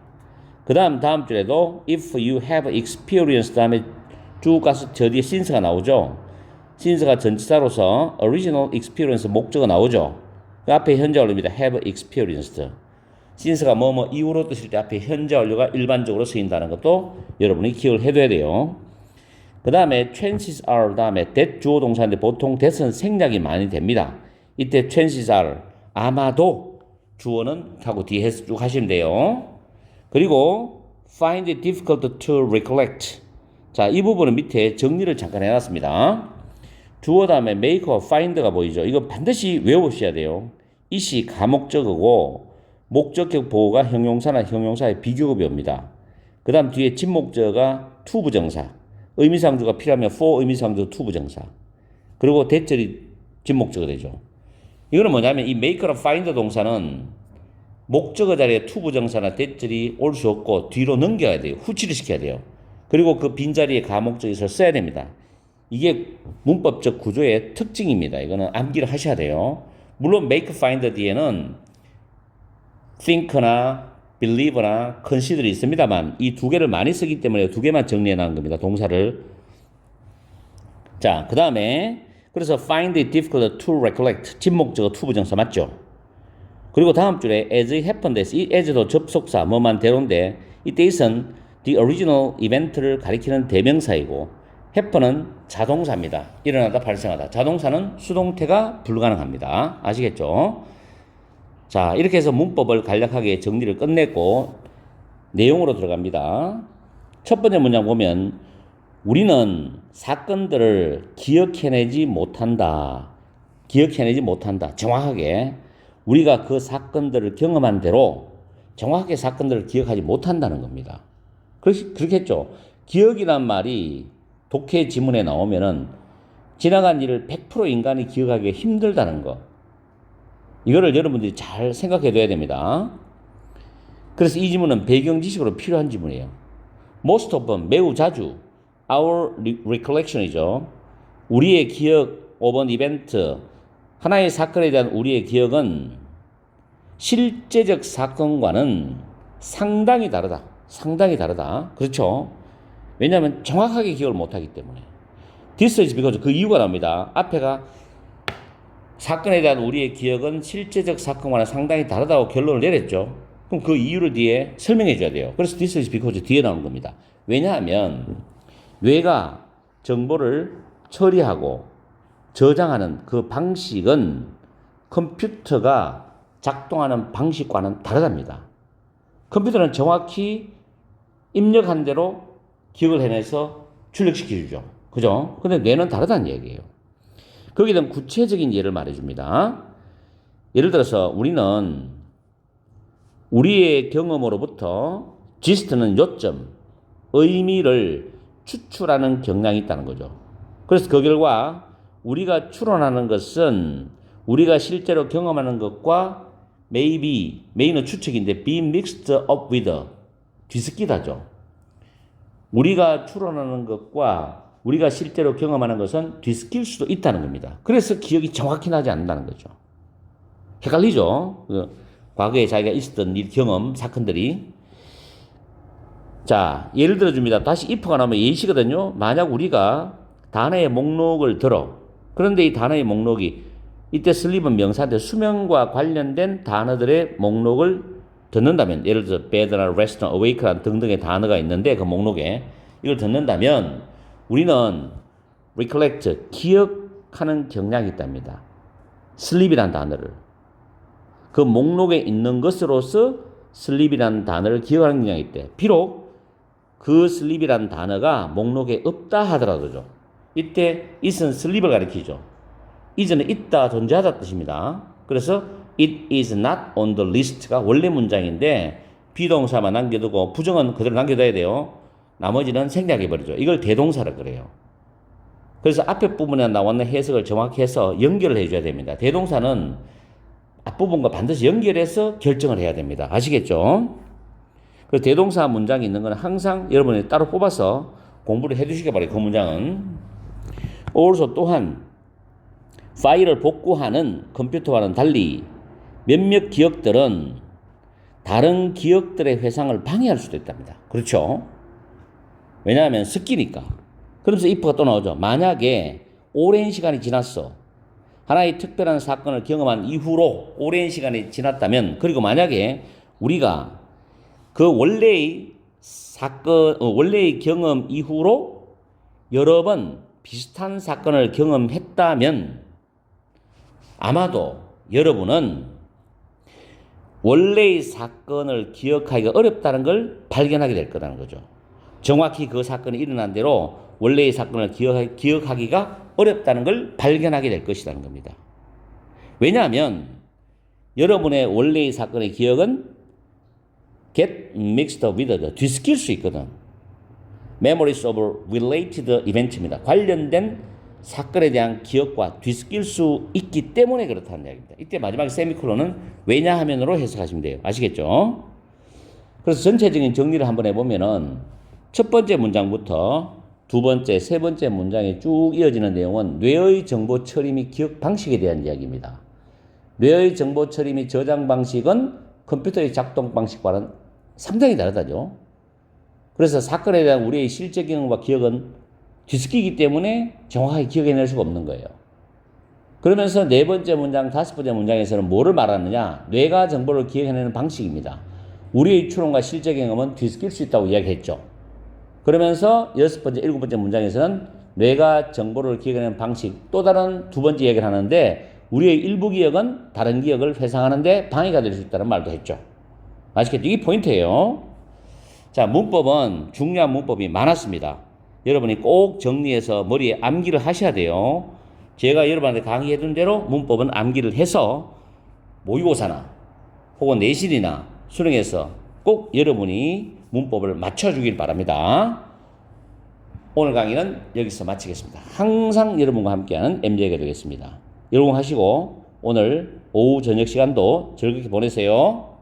그 다음 줄에도 if you have experienced 다음에 쭉 가서 저 뒤에 since가 나오죠. since가 전치사로서 original experience 목적어 나오죠. 그 앞에 현재 완료입니다. have experienced. since가 뭐뭐 이후로 뜻일 때 앞에 현재 완료가 일반적으로 쓰인다는 것도 여러분이 기억을 해둬야 돼요. 그 다음에 chances are 다음에 that 주어 동사인데 보통 that은 생략이 많이 됩니다. 이때 chances are 아마도 주어는 하고 뒤에 해서 쭉 하시면 돼요. 그리고 find it difficult to recollect. 자, 이 부분은 밑에 정리를 잠깐 해놨습니다. 주어 다음에 make와 find가 보이죠. 이거 반드시 외우셔야 돼요. 이시 가목적어고 목적격 보호가 형용사나 형용사의 비교급이 옵니다. 그 다음 뒤에 진목적어가 to 부정사 의미상주가 필요하면 for 의미상주 to 부정사 그리고 대절이 진목적어 되죠. 이거는 뭐냐면 이 make랑 find 동사는 목적어 자리에 to 부정사나 대절이 올 수 없고 뒤로 넘겨야 돼요. 후치를 시켜야 돼요. 그리고 그 빈자리에 가목적에서 써야 됩니다. 이게 문법적 구조의 특징입니다. 이거는 암기를 하셔야 돼요. 물론 make, find 뒤에는 think나 believe나 consider이 있습니다만 이 두 개를 많이 쓰기 때문에 두 개만 정리해 놓은 겁니다. 동사를. 자, 그 다음에 그래서 find it difficult to recollect 진목적어 to 부정사 맞죠? 그리고 다음 줄에 as it happened 이 as도 접속사 뭐만 대로인데 이때 is은 the original event를 가리키는 대명사이고 happen은 자동사입니다. 일어나다 발생하다. 자동사는 수동태가 불가능합니다. 아시겠죠? 자, 이렇게 해서 문법을 간략하게 정리를 끝냈고 내용으로 들어갑니다. 첫 번째 문장 보면 우리는 사건들을 기억해내지 못한다. 정확하게 우리가 그 사건들을 경험한 대로 정확하게 사건들을 기억하지 못한다는 겁니다. 그렇겠죠. 기억이란 말이 독해 지문에 나오면은 지나간 일을 100% 인간이 기억하기 힘들다는 거. 이거를 여러분들이 잘 생각해 둬야 됩니다. 그래서 이 지문은 배경 지식으로 필요한 지문이에요. Most of them, 매우 자주, our recollection이죠. 우리의 기억, of an event, 하나의 사건에 대한 우리의 기억은 실제적 사건과는 상당히 다르다. 그렇죠? 왜냐하면 정확하게 기억을 못하기 때문에. This is because 그 이유가 나옵니다. 앞에가 사건에 대한 우리의 기억은 실제적 사건과는 상당히 다르다고 결론을 내렸죠. 그럼 그 이유를 뒤에 설명해 줘야 돼요. 그래서 this is because 뒤에 나오는 겁니다. 왜냐하면 뇌가 정보를 처리하고 저장하는 그 방식은 컴퓨터가 작동하는 방식과는 다르답니다. 컴퓨터는 정확히 입력한 대로 기억을 해내서 출력시켜주죠. 그죠? 근데 뇌는 다르다는 얘기예요. 거기에 대한 구체적인 예를 말해줍니다. 예를 들어서 우리는 우리의 경험으로부터 지스트는 요점, 의미를 추출하는 경향이 있다는 거죠. 그래서 그 결과 우리가 추론하는 것은 우리가 실제로 경험하는 것과 may는 추측인데 be mixed up with 뒤섞이다죠. 우리가 추론하는 것과 우리가 실제로 경험하는 것은 뒤섞일 수도 있다는 겁니다. 그래서 기억이 정확히 나지 않는다는 거죠. 헷갈리죠? 과거에 자기가 있었던 일, 경험, 사건들이. 자, 예를 들어줍니다. 다시 if가 나오면 예시거든요. 만약 우리가 단어의 목록을 들어. 그런데 이 단어의 목록이 이때 슬립은 명사인데 수면과 관련된 단어들의 목록을 듣는다면, 예를 들어서 bed나 rest나 awake나 등등의 단어가 있는데 그 목록에 이걸 듣는다면 우리는 recollect, 기억하는 경향이 있답니다. sleep이라는 단어를. 그 목록에 있는 것으로서 sleep이라는 단어를 기억하는 경향이 있대. 비록 그 sleep이라는 단어가 목록에 없다 하더라도죠. 이때 it은 sleep을 가리키죠. is는 있다, 존재하다 뜻입니다. 그래서 it is not on the list가 원래 문장인데 비동사만 남겨두고 부정은 그대로 남겨둬야 돼요. 나머지는 생략해버리죠. 이걸 대동사라 그래요. 그래서 앞에 부분에 나왔는 해석을 정확히 해서 연결을 해줘야 됩니다. 대동사는 앞부분과 반드시 연결해서 결정을 해야 됩니다. 아시겠죠? 그 대동사 문장이 있는 건 항상 여러분이 따로 뽑아서 공부를 해두시기 바라요. 그 문장은. also 또한 파일을 복구하는 컴퓨터와는 달리 몇몇 기억들은 다른 기억들의 회상을 방해할 수도 있답니다. 그렇죠? 왜냐하면 섞이니까. 그러면서 if가 또 나오죠. 만약에 오랜 시간이 지났어. 하나의 특별한 사건을 경험한 이후로 오랜 시간이 지났다면, 그리고 만약에 우리가 그 원래의 사건, 원래의 경험 이후로 여러 번 비슷한 사건을 경험했다면 아마도 여러분은 원래의 사건을 기억하기가 어렵다는 걸 발견하게 될 거라는 거죠. 정확히 그 사건이 일어난 대로 원래의 사건을 기억하기가 어렵다는 걸 발견하게 될 것이라는 겁니다. 왜냐하면 여러분의 원래의 사건의 기억은 get mixed up with, 뒤섞일 수 있거든. memories of related event입니다. 관련된 사건에 대한 기억과 뒤섞일 수 있기 때문에 그렇다는 이야기입니다. 이때 마지막에 세미콜론은 왜냐하면으로 해석하시면 돼요. 아시겠죠? 그래서 전체적인 정리를 한번 해보면은 첫 번째 문장부터 두 번째, 세 번째 문장에 쭉 이어지는 내용은 뇌의 정보 처리 및 기억 방식에 대한 이야기입니다. 뇌의 정보 처리 및 저장 방식은 컴퓨터의 작동 방식과는 상당히 다르다죠. 그래서 사건에 대한 우리의 실제 경험과 기억은 뒤섞이기 때문에 정확하게 기억해낼 수가 없는 거예요. 그러면서 네 번째 문장, 다섯 번째 문장에서는 뭐를 말하느냐? 뇌가 정보를 기억해내는 방식입니다. 우리의 추론과 실제 경험은 뒤섞일 수 있다고 이야기했죠. 그러면서 여섯 번째, 일곱 번째 문장에서는 뇌가 정보를 기억해내는 방식, 또 다른 두 번째 얘기를 하는데 우리의 일부 기억은 다른 기억을 회상하는데 방해가 될 수 있다는 말도 했죠. 아시겠죠? 이게 포인트예요. 자, 문법은 중요한 문법이 많았습니다. 여러분이 꼭 정리해서 머리에 암기를 하셔야 돼요. 제가 여러분한테 강의해둔 대로 문법은 암기를 해서 모의고사나 혹은 내신이나 수능에서 꼭 여러분이 문법을 맞춰주길 바랍니다. 오늘 강의는 여기서 마치겠습니다. 항상 여러분과 함께하는 MJ가 되겠습니다. 여러분 하시고 오늘 오후 저녁 시간도 즐겁게 보내세요.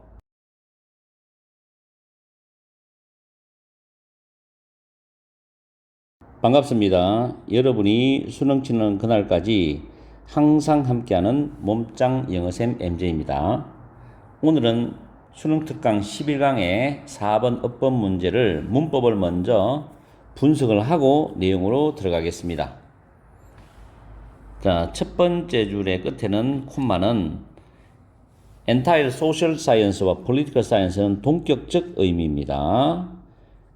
반갑습니다. 여러분이 수능 치는 그날까지 항상 함께하는 몸짱 영어쌤 MJ입니다. 오늘은 수능 특강 11강의 4번 어법 문제를 문법을 먼저 분석을 하고 내용으로 들어가겠습니다. 자, 첫 번째 줄의 끝에는 콤마는 entire social science와 political science는 동격적 의미입니다.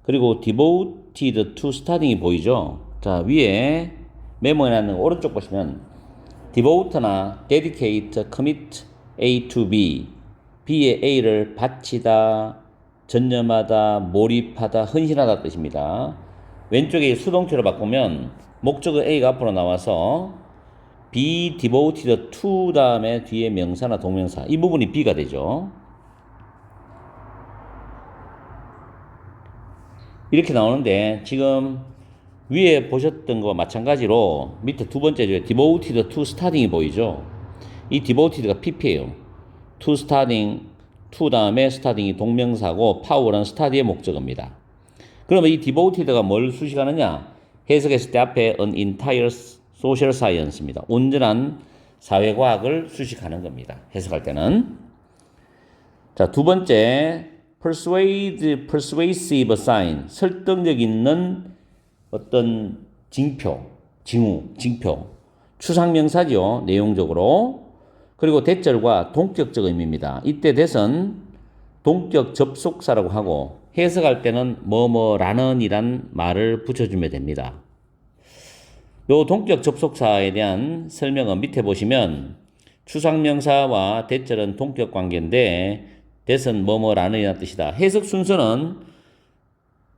그리고 devoted to studying이 보이죠? 자, 위에 메모해놨는 오른쪽 보시면 devote나 dedicate, commit A to B, B의 A를 바치다, 전념하다, 몰입하다, 헌신하다 뜻입니다. 왼쪽에 수동태로 바꾸면 목적어 A가 앞으로 나와서 be devoted to 다음에 뒤에 명사나 동명사, 이 부분이 B가 되죠. 이렇게 나오는데 지금 위에 보셨던 것과 마찬가지로 밑에 두 번째 줄에 devoted to studying이 보이죠. 이 devoted가 pp예요. to studying, to 다음에 studying이 동명사고 power은 study의 목적어입니다. 그러면 이 devoted가 뭘 수식하느냐? 해석했을 때 앞에 an entire social science입니다. 온전한 사회과학을 수식하는 겁니다. 해석할 때는. 자, 두 번째, persuasive sign, 설득력 있는 어떤 징표, 징표. 추상명사죠, 내용적으로. 그리고 대절과 동격적 의미입니다. 이때 대선 동격 접속사라고 하고 해석할 때는 뭐뭐라는 이란 말을 붙여주면 됩니다. 요 동격 접속사에 대한 설명은 밑에 보시면 추상명사와 대절은 동격 관계인데 대선 뭐뭐라는 이란 뜻이다. 해석 순서는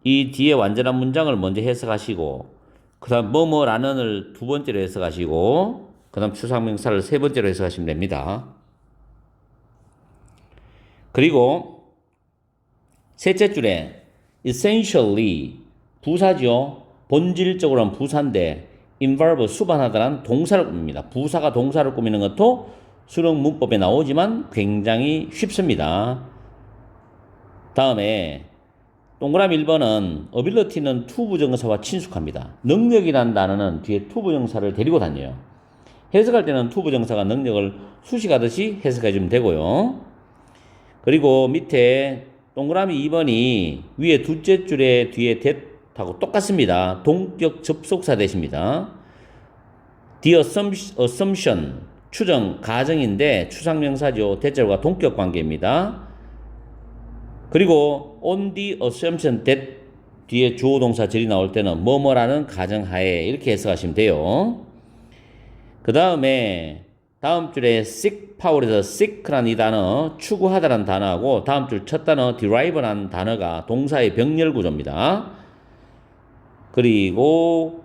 이 뒤에 완전한 문장을 먼저 해석하시고 그 다음 뭐뭐라는을 두 번째로 해석하시고 그 다음 추상명사를 세 번째로 해석하시면 됩니다. 그리고 셋째 줄에 essentially 부사죠. 본질적으로는 부사인데 involve 수반하다란 동사를 꾸밉니다. 부사가 동사를 꾸미는 것도 수능 문법에 나오지만 굉장히 쉽습니다. 다음에 동그라미 1번은 ability는 to 부정사와 친숙합니다. 능력이라는 단어는 뒤에 to 부정사를 데리고 다녀요. 해석할 때는 to 부정사가 능력을 수식하듯이 해석해주면 되고요. 그리고 밑에 동그라미 2번이 위에 둘째 줄에 뒤에 that하고 똑같습니다. 동격 접속사 대십니다. The assumption, 추정, 가정인데 추상명사죠. 대절과 동격 관계입니다. 그리고 on the assumption that 뒤에 주어 동사 절이 나올 때는 뭐뭐라는 가정하에 이렇게 해석하시면 돼요. 그 다음에 다음 줄에 seek power에서 seek라는 이 단어 추구하다라는 단어하고 다음 줄 첫 단어 derive라는 단어가 동사의 병렬 구조입니다. 그리고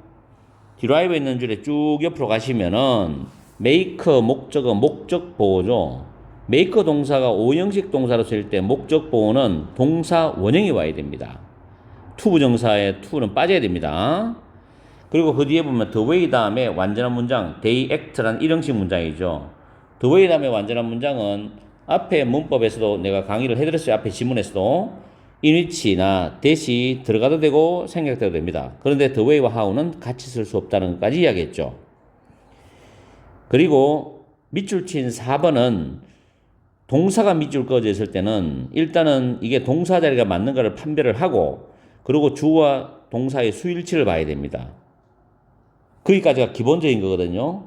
derive 있는 줄에 쭉 옆으로 가시면은 make 목적어 목적 보호죠. make 동사가 5형식 동사로 쓸 때 목적 보호는 동사 원형이 와야 됩니다. to 부정사의 to는 빠져야 됩니다. 그리고 그 뒤에 보면 the way 다음에 완전한 문장 they act라는 1형식 문장이죠. the way 다음에 완전한 문장은 앞에 문법에서도 내가 강의를 해드렸어요. 앞에 지문에서도 in which나 that이 들어가도 되고 생략돼도 됩니다. 그런데 the way와 how는 같이 쓸 수 없다는 것까지 이야기했죠. 그리고 밑줄 친 4번은 동사가 밑줄 꺼져 있을 때는 일단은 이게 동사 자리가 맞는가를 판별을 하고 그리고 주어와 동사의 수일치를 봐야 됩니다. 거기까지가 기본적인 거거든요.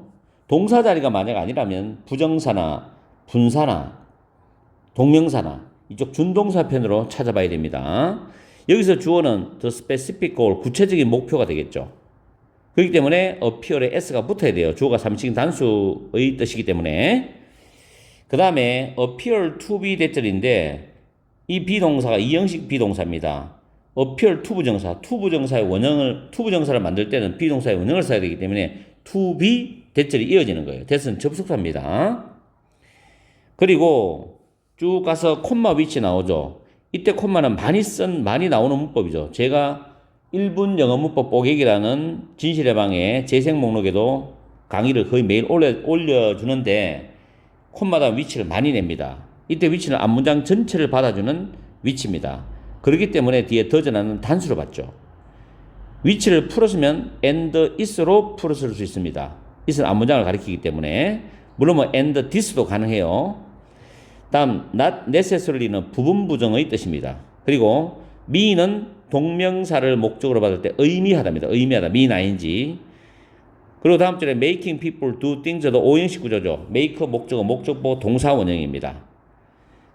동사 자리가 만약 아니라면 부정사나 분사나 동명사나 이쪽 준동사 편으로 찾아봐야 됩니다. 여기서 주어는 the specific goal, 구체적인 목표가 되겠죠. 그렇기 때문에 appear에 s가 붙어야 돼요. 주어가 3식 단수의 뜻이기 때문에. 그 다음에 appear to be 대절인데 이 비동사가 2형식 비동사입니다. appear to 부정사, to 부정사의 원형을, to 부정사를 만들 때는 비동사의 원형을 써야 되기 때문에 to be 대절이 이어지는 거예요. that은 접속사입니다. 그리고 쭉 가서 콤마 위치 나오죠. 이때 콤마는 많이 나오는 문법이죠. 제가 1분 영어 문법 뽀개기라는 진실의 방에 재생 목록에도 강의를 거의 매일 올려주는데 콤마다 위치를 많이 냅니다. 이때 위치는 앞문장 전체를 받아주는 위치입니다. 그렇기 때문에 뒤에 더전하는 단수로 받죠. 위치를 풀었으면 and is로 풀었을 수 있습니다. is는 앞문장을 가리키기 때문에 물론 뭐 and this도 가능해요. 다음 not necessary는 부분 부정의 뜻입니다. 그리고 me는 동명사를 목적으로 받을 때 의미하다입니다. 의미하다 mean ing. 그리고 다음 줄에 making people do things도 5형식 구조죠. make 목적어 목적보 동사 원형입니다.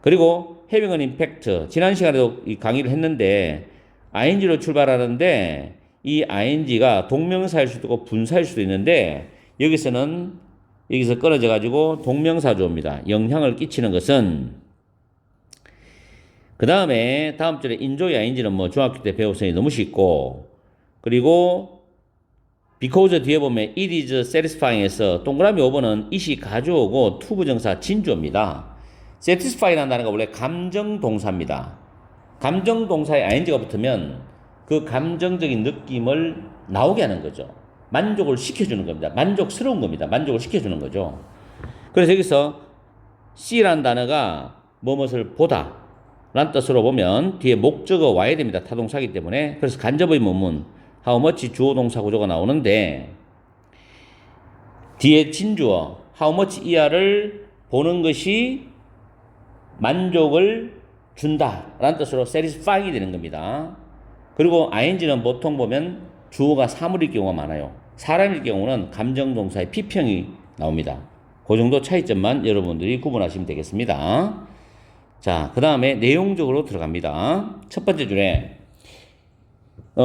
그리고 having an impact 지난 시간에도 이 강의를 했는데 ing로 출발하는데 이 ing가 동명사일 수도 있고 분사일 수도 있는데 여기서 끊어져 가지고 동명사조입니다. 영향을 끼치는 것은 그 다음에 다음 줄에 enjoy ing는 뭐 중학교 때 배웠으니 너무 쉽고 그리고 because 뒤에 보면 it is satisfying에서 동그라미 5번은 it이 가져오고 to 부정사 진주어입니다. satisfy라는 단어가 원래 감정 동사입니다. 감정 동사에 ing가 붙으면 그 감정적인 느낌을 나오게 하는 거죠. 만족을 시켜주는 겁니다. 만족스러운 겁니다. 만족을 시켜주는 거죠. 그래서 여기서 see라는 단어가 무엇을 보다 라는 뜻으로 보면 뒤에 목적어 와야 됩니다. 타동사이기 때문에. 그래서 간접의 문문 how much 주어 동사 구조가 나오는데 뒤에 진주어 how much 이하를 보는 것이 만족을 준다 라는 뜻으로 satisfy이 되는 겁니다. 그리고 ing는 보통 보면 주어가 사물일 경우가 많아요. 사람일 경우는 감정동사의 피평이 나옵니다. 그 정도 차이점만 여러분들이 구분하시면 되겠습니다. 자, 그 다음에 내용적으로 들어갑니다. 첫 번째 줄에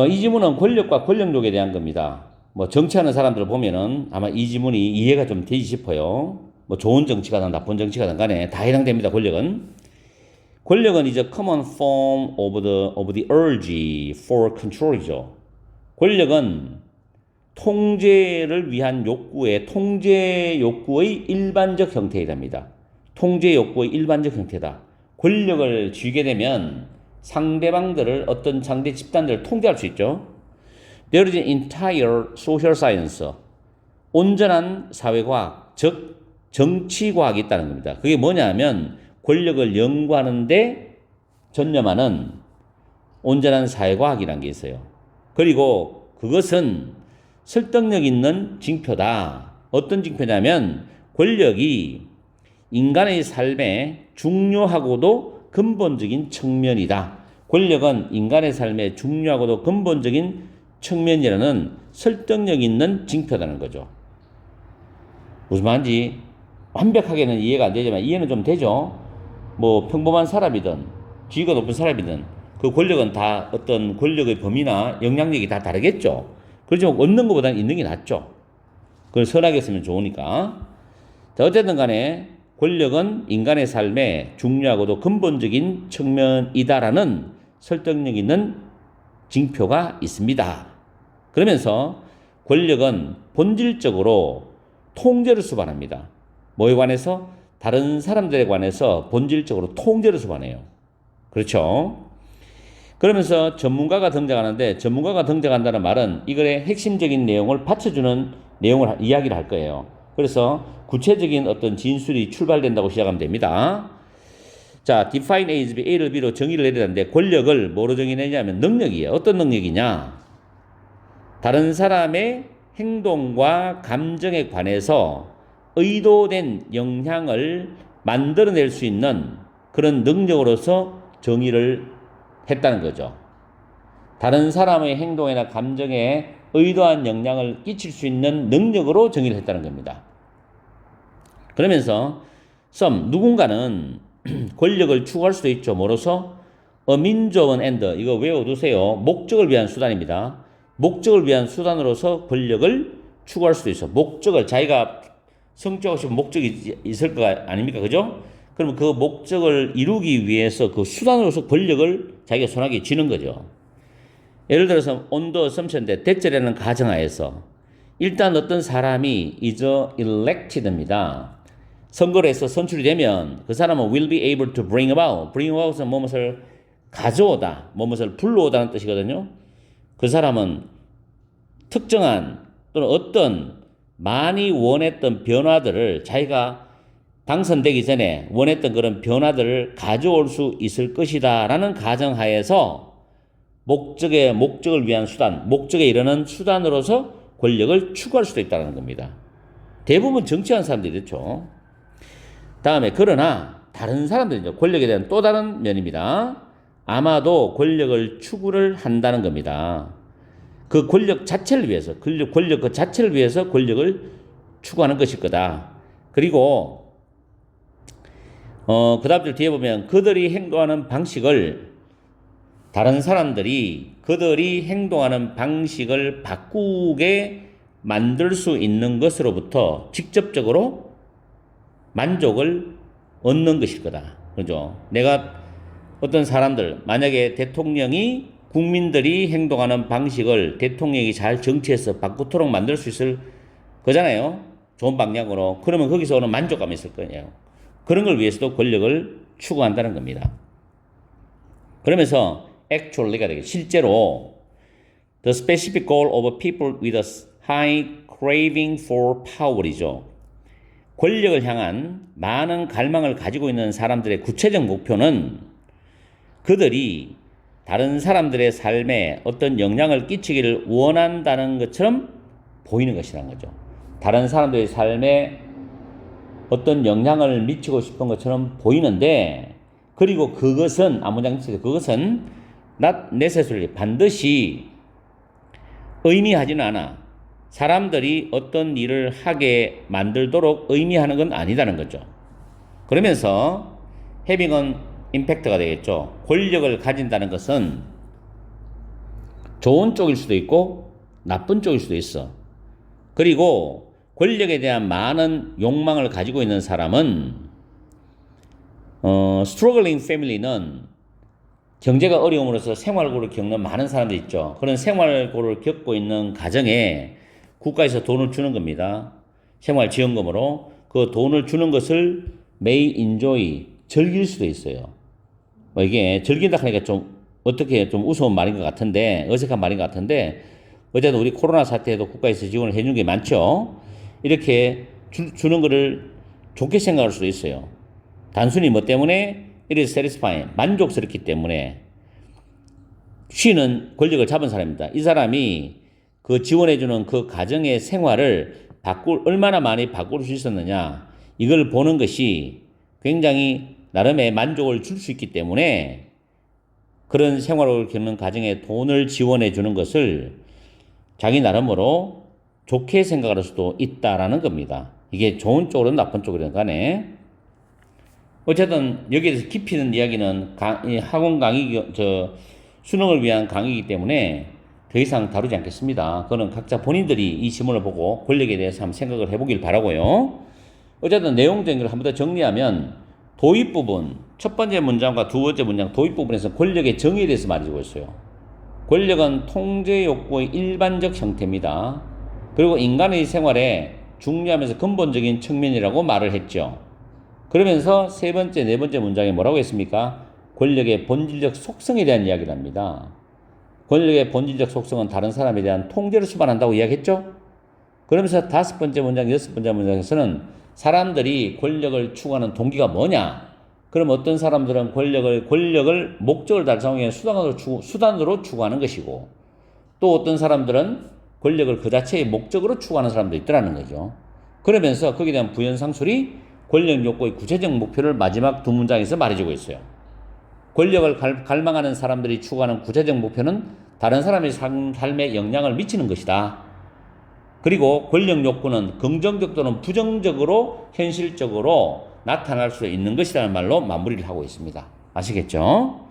이 지문은 권력과 권력욕에 대한 겁니다. 뭐 정치하는 사람들을 보면은 아마 이 지문이 이해가 좀 되지 싶어요. 뭐 좋은 정치가든 나쁜 정치가든 간에 다 해당됩니다. 권력은 이제 common form of the urge for control이죠. 권력은 통제를 위한 욕구의 통제 욕구의 일반적 형태이랍니다. 통제 욕구의 일반적 형태다. 권력을 쥐게 되면 상대방들을 어떤 상대 집단들을 통제할 수 있죠. There is an entire social science, 온전한 사회과학, 즉 정치과학이 있다는 겁니다. 그게 뭐냐면 권력을 연구하는데 전념하는 온전한 사회과학이라는 게 있어요. 그리고 그것은 설득력 있는 징표다. 어떤 징표냐면 권력이 인간의 삶에 중요하고도 근본적인 측면이다. 권력은 인간의 삶에 중요하고도 근본적인 측면이라는 설득력 있는 징표라는 거죠. 무슨 말인지 완벽하게는 이해가 안 되지만 이해는 좀 되죠. 뭐 평범한 사람이든 지위가 높은 사람이든 그 권력은 다 어떤 권력의 범위나 영향력이 다 다르겠죠. 그렇지만 얻는 것보다는 있는 게 낫죠. 그걸 선하게 쓰면 좋으니까. 자, 어쨌든 간에 권력은 인간의 삶에 중요하고도 근본적인 측면이다라는 설득력 있는 징표가 있습니다. 그러면서 권력은 본질적으로 통제를 수반합니다. 뭐에 관해서? 다른 사람들에 관해서 본질적으로 통제를 수반해요. 그렇죠? 그러면서 전문가가 등장하는데 전문가가 등장한다는 말은 이거의 핵심적인 내용을 받쳐주는 내용을 이야기를 할 거예요. 그래서 구체적인 어떤 진술이 출발된다고 시작하면 됩니다. 자, define A's B, A를 B로 정의를 내리는데 권력을 뭐로 정의내냐면 능력이에요. 어떤 능력이냐? 다른 사람의 행동과 감정에 관해서 의도된 영향을 만들어낼 수 있는 그런 능력으로서 정의를 했다는 거죠. 다른 사람의 행동이나 감정에 의도한 영향을 끼칠 수 있는 능력으로 정의를 했다는 겁니다. 그러면서 누군가는 권력을 추구할 수도 있죠. 뭐로서? A means of an end. 이거 외워두세요. 목적을 위한 수단입니다. 목적을 위한 수단으로서 권력을 추구할 수도 있어. 목적을 자기가 성취하고 싶은 목적이 있을 거 아닙니까? 그죠? 그러면 그 목적을 이루기 위해서 그 수단으로서 권력을 자기가 손아귀에 쥐는 거죠. 예를 들어서 on the assumption인데 대절이라는 가정하에서 일단 어떤 사람이 is elected입니다. 선거를 해서 선출이 되면 그 사람은 will be able to bring about은 무엇을 가져오다, 무엇을 불러오다는 뜻이거든요. 그 사람은 특정한 또는 어떤 많이 원했던 변화들을 자기가 당선되기 전에 원했던 그런 변화들을 가져올 수 있을 것이다 라는 가정하에서 목적을 위한 수단, 목적에 이르는 수단으로서 권력을 추구할 수도 있다는 겁니다. 대부분 정치하는 사람들이 그렇죠. 다음에 그러나 다른 사람들이죠. 권력에 대한 또 다른 면입니다. 아마도 권력을 추구를 한다는 겁니다. 그 권력 자체를 위해서, 권력 그 자체를 위해서 권력을 추구하는 것일 거다. 그리고 그 다음 줄 뒤에 보면 그들이 행동하는 방식을 다른 사람들이 그들이 행동하는 방식을 바꾸게 만들 수 있는 것으로부터 직접적으로 만족을 얻는 것일 거다. 그죠? 내가 어떤 사람들, 만약에 대통령이 국민들이 행동하는 방식을 대통령이 잘 정치해서 바꾸도록 만들 수 있을 거잖아요. 좋은 방향으로. 그러면 거기서 오는 만족감이 있을 거예요. 그런 걸 위해서도 권력을 추구한다는 겁니다. 그러면서 actually가 되게 실제로 the specific goal of people with a high craving for power이죠. 권력을 향한 많은 갈망을 가지고 있는 사람들의 구체적 목표는 그들이 다른 사람들의 삶에 어떤 영향을 끼치기를 원한다는 것처럼 보이는 것이라는 거죠. 다른 사람들의 삶에 어떤 영향을 미치고 싶은 것처럼 보이는데, 그리고 그것은 앞문장 그것은 not necessarily 반드시 의미하지는 않아. 사람들이 어떤 일을 하게 만들도록 의미하는 건 아니다는 거죠. 그러면서 having an impact가 되겠죠. 권력을 가진다는 것은 좋은 쪽일 수도 있고 나쁜 쪽일 수도 있어. 그리고 권력에 대한 많은 욕망을 가지고 있는 사람은 struggling family는 경제가 어려움으로써 생활고를 겪는 많은 사람들이 있죠. 그런 생활고를 겪고 있는 가정에 국가에서 돈을 주는 겁니다. 생활지원금으로. 그 돈을 주는 것을 may enjoy, 즐길 수도 있어요. 이게 즐긴다 하니까 좀 어떻게 좀 우스운 말인 것 같은데, 어색한 말인 것 같은데, 어쨌든 우리 코로나 사태에도 국가에서 지원을 해준 게 많죠. 이렇게 주는 거를 좋게 생각할 수도 있어요. 단순히 뭐 때문에 it is satisfying, 만족스럽기 때문에. 쉬는 권력을 잡은 사람입니다. 이 사람이 그 지원해주는 그 가정의 생활을 얼마나 많이 바꿀 수 있었느냐, 이걸 보는 것이 굉장히 나름의 만족을 줄 수 있기 때문에 그런 생활을 겪는 가정에 돈을 지원해 주는 것을 자기 나름으로 좋게 생각할 수도 있다라는 겁니다. 이게 좋은 쪽으로는 나쁜 쪽이든 간에. 어쨌든 여기에 대해서 깊이 있는 이야기는 학원 강의, 수능을 위한 강의이기 때문에 더 이상 다루지 않겠습니다. 그거는 각자 본인들이 이 지문을 보고 권력에 대해서 한번 생각을 해보길 바라고요. 어쨌든 내용적인 걸 한 번 더 정리하면, 도입 부분, 첫 번째 문장과 두 번째 문장 도입 부분에서 권력의 정의에 대해서 말해주고 있어요. 권력은 통제 욕구의 일반적 형태입니다. 그리고 인간의 생활에 중요하면서 근본적인 측면이라고 말을 했죠. 그러면서 세 번째, 네 번째 문장에 뭐라고 했습니까? 권력의 본질적 속성에 대한 이야기를 합니다. 권력의 본질적 속성은 다른 사람에 대한 통제를 수반한다고 이야기했죠? 그러면서 다섯 번째 문장, 여섯 번째 문장에서는 사람들이 권력을 추구하는 동기가 뭐냐? 그럼 어떤 사람들은 권력을 목적을 달성하기 위한 수단으로 추구하는 것이고, 또 어떤 사람들은 권력을 그 자체의 목적으로 추구하는 사람도 있더라는 거죠. 그러면서 거기에 대한 부연상술이 권력 욕구의 구체적 목표를 마지막 두 문장에서 말해주고 있어요. 권력을 갈망하는 사람들이 추구하는 구체적 목표는 다른 사람의 삶에 영향을 미치는 것이다. 그리고 권력 욕구는 긍정적 또는 부정적으로 현실적으로 나타날 수 있는 것이라는 말로 마무리를 하고 있습니다. 아시겠죠?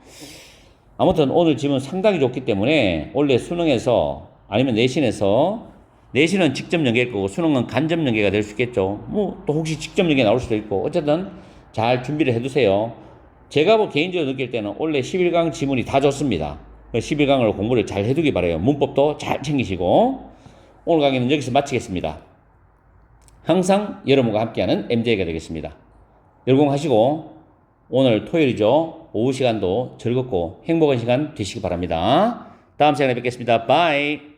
아무튼 오늘 지문 상당히 좋기 때문에 원래 수능에서 아니면 내신은 직접 연계일 거고 수능은 간접 연계가 될 수 있겠죠. 뭐 또 혹시 직접 연계 나올 수도 있고, 어쨌든 잘 준비를 해두세요. 제가 개인적으로 느낄 때는 원래 11강 지문이 다 좋습니다. 11강을 공부를 잘 해두기 바라요. 문법도 잘 챙기시고. 오늘 강의는 여기서 마치겠습니다. 항상 여러분과 함께하는 MJ가 되겠습니다. 열공하시고 오늘 토요일이죠. 오후 시간도 즐겁고 행복한 시간 되시기 바랍니다. 다음 시간에 뵙겠습니다. 바이.